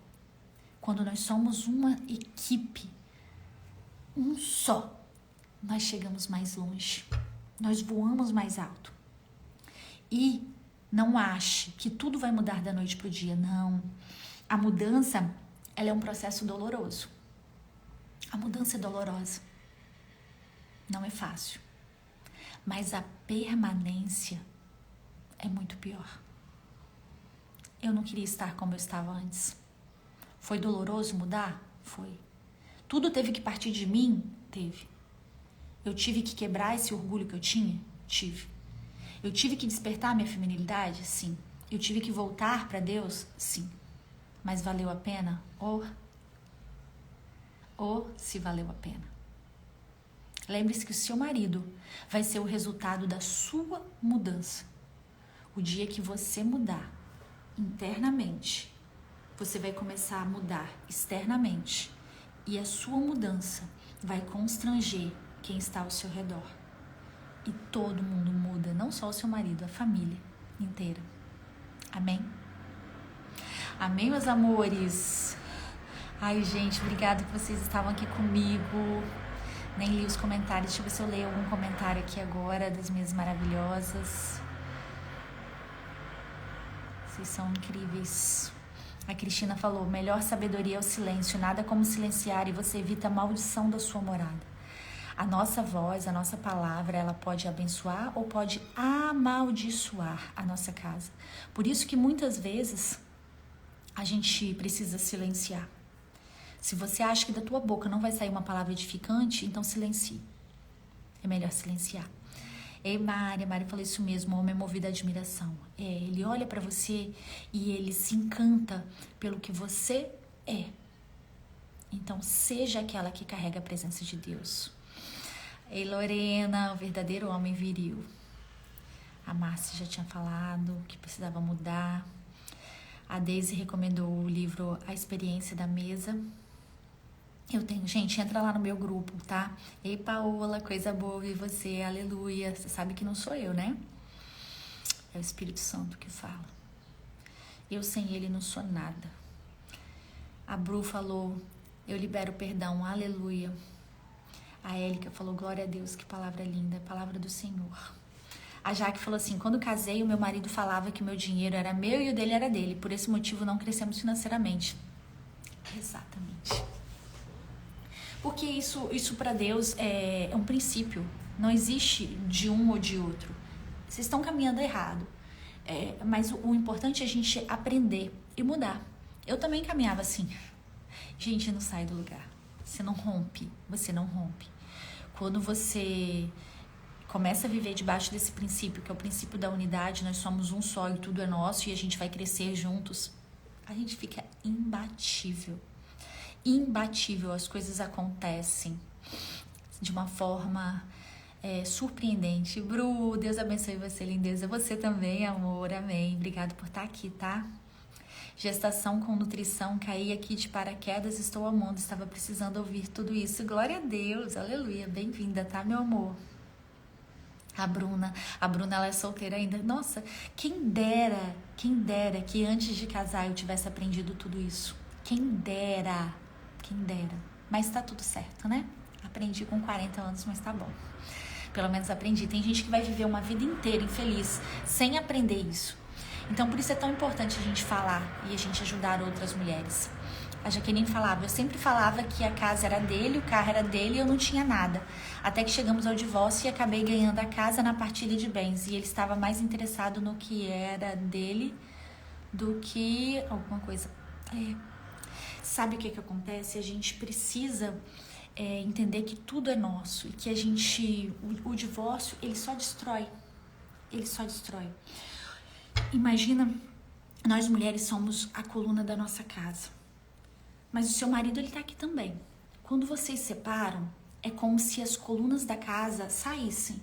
Quando nós somos uma equipe, um só, nós chegamos mais longe. Nós voamos mais alto. E não ache que tudo vai mudar da noite para o dia. Não. A mudança, ela é um processo doloroso. A mudança é dolorosa. Não é fácil. Mas a permanência é muito pior. Eu não queria estar como eu estava antes. Foi doloroso mudar? Foi. Tudo teve que partir de mim? Teve. Eu tive que quebrar esse orgulho que eu tinha? Tive. Eu tive que despertar minha feminilidade? Sim. Eu tive que voltar para Deus? Sim. Mas valeu a pena? Se valeu a pena. Lembre-se que o seu marido vai ser o resultado da sua mudança. O dia que você mudar internamente, você vai começar a mudar externamente. E a sua mudança vai constranger quem está ao seu redor. E todo mundo muda, não só o seu marido, a família inteira. Amém? Amém, meus amores? Ai, gente, obrigada que vocês estavam aqui comigo. Nem li os comentários. Deixa eu ver se eu leio algum comentário aqui agora das minhas maravilhosas. Vocês são incríveis. A Cristina falou, melhor sabedoria é o silêncio, nada como silenciar e você evita a maldição da sua morada. A nossa voz, a nossa palavra, ela pode abençoar ou pode amaldiçoar a nossa casa. Por isso que muitas vezes a gente precisa silenciar. Se você acha que da tua boca não vai sair uma palavra edificante, então silencie. É melhor silenciar. Ei, Mari falou isso mesmo, o homem é movido à admiração. Ele olha para você e ele se encanta pelo que você é. Então, seja aquela que carrega a presença de Deus. Ei, Lorena, o verdadeiro homem viril. A Márcia já tinha falado que precisava mudar. A Deise recomendou o livro A Experiência da Mesa. Eu tenho, gente, entra lá no meu grupo, tá? Ei, Paola, coisa boa ouvir você, aleluia. Você sabe que não sou eu, né? É o Espírito Santo que fala. Eu sem ele não sou nada. A Bru falou, eu libero perdão, aleluia. A Élica falou, glória a Deus, que palavra linda, palavra do Senhor. A Jaque falou assim, quando casei, o meu marido falava que o meu dinheiro era meu e o dele era dele. Por esse motivo, não crescemos financeiramente. Exatamente. Porque isso para Deus é um princípio. Não existe de um ou de outro. Vocês estão caminhando errado. Mas o importante é a gente aprender e mudar. Eu também caminhava assim. Gente, não sai do lugar. Você não rompe. Quando você começa a viver debaixo desse princípio, que é o princípio da unidade, nós somos um só e tudo é nosso e a gente vai crescer juntos, a gente fica imbatível. Imbatível, as coisas acontecem de uma forma surpreendente. Bru, Deus abençoe você, lindeza. Você também, amor, amém. Obrigado por estar aqui, tá? Gestação com nutrição, caí aqui de paraquedas, estou amando, estava precisando ouvir tudo isso. Glória a Deus, aleluia, bem-vinda, tá, meu amor? A Bruna, ela é solteira ainda. Nossa, quem dera que antes de casar eu tivesse aprendido tudo isso. Quem dera. Mas tá tudo certo, né? Aprendi com 40 anos, mas tá bom. Pelo menos aprendi. Tem gente que vai viver uma vida inteira infeliz sem aprender isso. Então, por isso é tão importante a gente falar e a gente ajudar outras mulheres. A Jaqueline falava, eu sempre falava que a casa era dele, o carro era dele e eu não tinha nada. Até que chegamos ao divórcio e acabei ganhando a casa na partilha de bens. E ele estava mais interessado no que era dele do que alguma coisa. Sabe o que acontece? A gente precisa entender que tudo é nosso e que a gente, o divórcio, ele só destrói. Imagina, nós mulheres somos a coluna da nossa casa, mas o seu marido ele tá aqui também. Quando vocês separam, é como se as colunas da casa saíssem.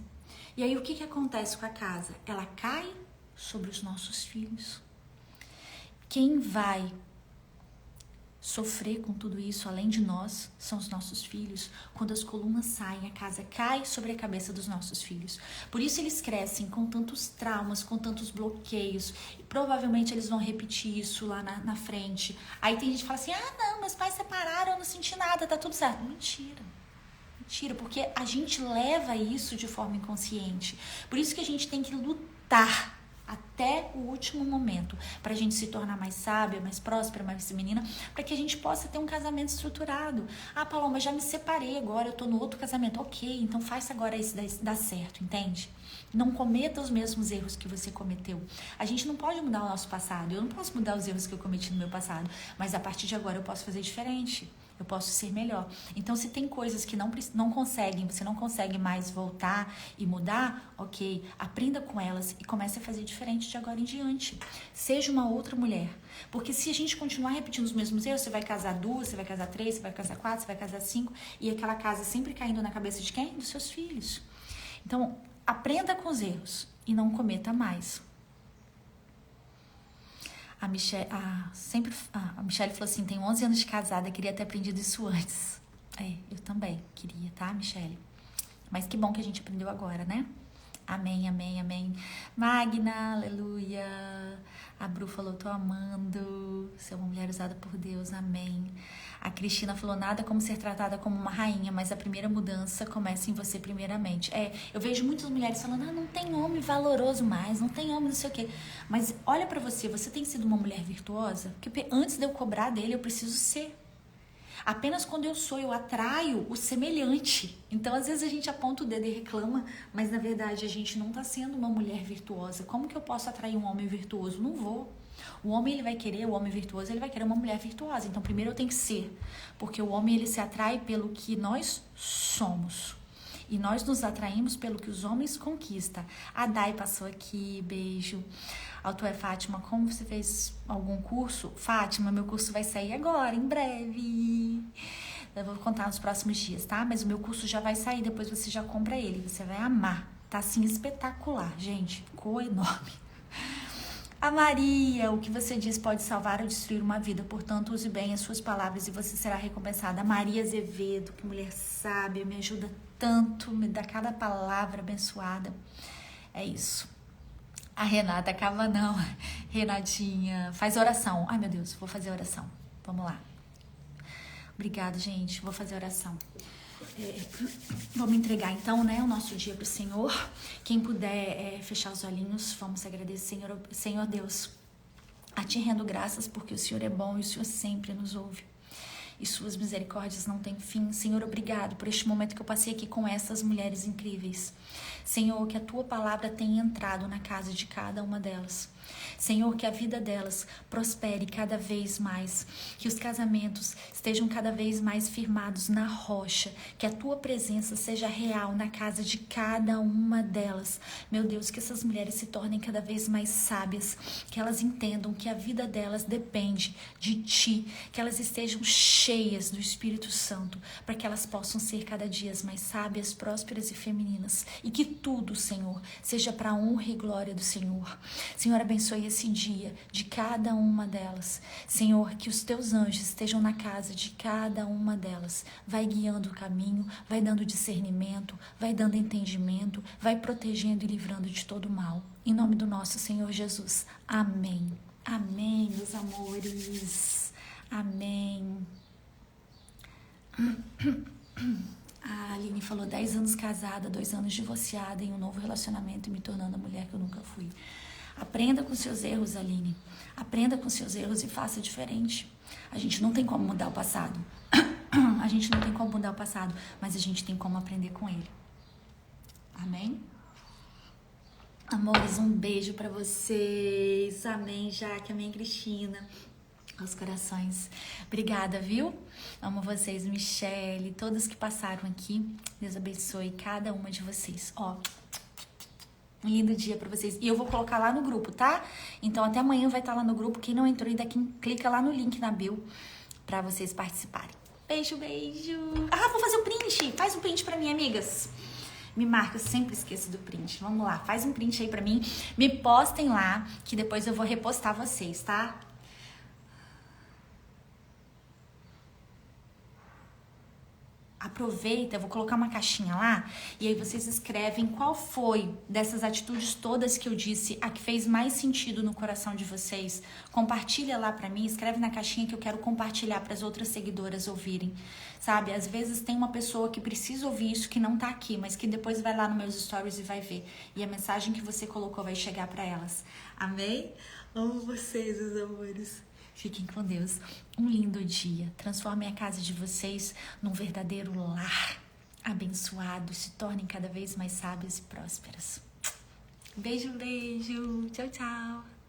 E aí o que acontece com a casa? Ela cai sobre os nossos filhos. Quem vai sofrer com tudo isso, além de nós, são os nossos filhos. Quando as colunas saem, a casa cai sobre a cabeça dos nossos filhos. Por isso eles crescem com tantos traumas, com tantos bloqueios. E provavelmente eles vão repetir isso lá na frente. Aí tem gente que fala assim, não, meus pais separaram, eu não senti nada, tá tudo certo. Mentira, porque a gente leva isso de forma inconsciente. Por isso que a gente tem que lutar até o último momento, para a gente se tornar mais sábia, mais próspera, mais feminina, para que a gente possa ter um casamento estruturado. Paloma, já me separei agora, eu tô no outro casamento. Ok, então faça agora isso dar certo, entende? Não cometa os mesmos erros que você cometeu. A gente não pode mudar o nosso passado, eu não posso mudar os erros que eu cometi no meu passado, mas a partir de agora eu posso fazer diferente. Eu posso ser melhor. Então, se tem coisas que você não consegue mais voltar e mudar, ok, aprenda com elas e comece a fazer diferente de agora em diante. Seja uma outra mulher. Porque se a gente continuar repetindo os mesmos erros, você vai casar 2, você vai casar 3, você vai casar 4, você vai casar 5, e aquela casa sempre caindo na cabeça de quem? Dos seus filhos. Então, aprenda com os erros e não cometa mais. A Michelle falou assim, tenho 11 anos de casada, queria ter aprendido isso antes. Eu também queria, tá, Michelle? Mas que bom que a gente aprendeu agora, né? Amém, amém, amém. Magna, aleluia. A Bru falou, tô amando. Ser uma mulher usada por Deus, amém. A Cristina falou, nada como ser tratada como uma rainha, mas a primeira mudança começa em você primeiramente. Eu vejo muitas mulheres falando, não tem homem valoroso mais, não tem homem não sei o quê. Mas olha pra você tem sido uma mulher virtuosa? Porque antes de eu cobrar dele, eu preciso ser. Apenas quando eu atraio o semelhante. Então, às vezes a gente aponta o dedo e reclama, mas na verdade a gente não está sendo uma mulher virtuosa. Como que eu posso atrair um homem virtuoso? Não vou. O homem o homem virtuoso, ele vai querer uma mulher virtuosa. Então, primeiro eu tenho que ser, porque o homem ele se atrai pelo que nós somos. E nós nos atraímos pelo que os homens conquistam. A Dai passou aqui, beijo. Auto Fátima, como você fez algum curso? Fátima, meu curso vai sair agora, em breve. Eu vou contar nos próximos dias, tá? Mas o meu curso já vai sair, depois você já compra ele. Você vai amar. Tá assim, espetacular, gente. Ficou enorme. A Maria, o que você diz pode salvar ou destruir uma vida, portanto, use bem as suas palavras e você será recompensada. A Maria Azevedo, que mulher sábia, me ajuda tanto, me dá cada palavra abençoada. É isso. A Renata, acaba não. Renatinha, faz oração. Ai, meu Deus, vou fazer oração. Vamos lá. Obrigada, gente. Vou fazer oração. Vamos entregar então, né, o nosso dia para o Senhor. Quem puder fechar os olhinhos, vamos agradecer, Senhor Deus. A Ti rendo graças porque o Senhor é bom e o Senhor sempre nos ouve. E suas misericórdias não têm fim. Senhor, obrigado por este momento que eu passei aqui com essas mulheres incríveis. Senhor, que a Tua palavra tenha entrado na casa de cada uma delas. Senhor, que a vida delas prospere cada vez mais, que os casamentos estejam cada vez mais firmados na rocha, que a Tua presença seja real na casa de cada uma delas. Meu Deus, que essas mulheres se tornem cada vez mais sábias, que elas entendam que a vida delas depende de Ti, que elas estejam cheias do Espírito Santo, para que elas possam ser cada dia mais sábias, prósperas e femininas, e que tudo, Senhor, seja para a honra e glória do Senhor. Senhor, abençoe esse dia de cada uma delas. Senhor, que os Teus anjos estejam na casa de cada uma delas. Vai guiando o caminho, vai dando discernimento, vai dando entendimento, vai protegendo e livrando de todo mal. Em nome do nosso Senhor Jesus. Amém. Amém, meus amores. Amém. A Aline falou 10 anos casada, 2 anos divorciada, em um novo relacionamento e me tornando a mulher que eu nunca fui. Aprenda com seus erros, Aline. Aprenda com seus erros e faça diferente. A gente não tem como mudar o passado. A gente não tem como mudar o passado, mas a gente tem como aprender com ele. Amém? Amores, um beijo pra vocês. Amém, Jaque. Amém, Cristina. Aos corações. Obrigada, viu? Amo vocês, Michele, todos que passaram aqui. Deus abençoe cada uma de vocês. Um lindo dia pra vocês. E eu vou colocar lá no grupo, tá? Então até amanhã vai estar lá no grupo. Quem não entrou ainda, clica lá no link na bio pra vocês participarem. Beijo, beijo. Vou fazer o print. Faz um print pra mim, amigas. Me marca, eu sempre esqueço do print. Vamos lá, faz um print aí pra mim. Me postem lá, que depois eu vou repostar vocês, tá? Aproveita, eu vou colocar uma caixinha lá e aí vocês escrevem qual foi dessas atitudes todas que eu disse a que fez mais sentido no coração de vocês. Compartilha lá pra mim, escreve na caixinha que eu quero compartilhar para as outras seguidoras ouvirem, sabe? Às vezes tem uma pessoa que precisa ouvir isso que não tá aqui, mas que depois vai lá nos meus stories e vai ver. E a mensagem que você colocou vai chegar para elas. Amém? Amo vocês, meus amores. Fiquem com Deus. Um lindo dia. Transformem a casa de vocês num verdadeiro lar abençoado. Se tornem cada vez mais sábias e prósperas. Beijo, beijo. Tchau, tchau.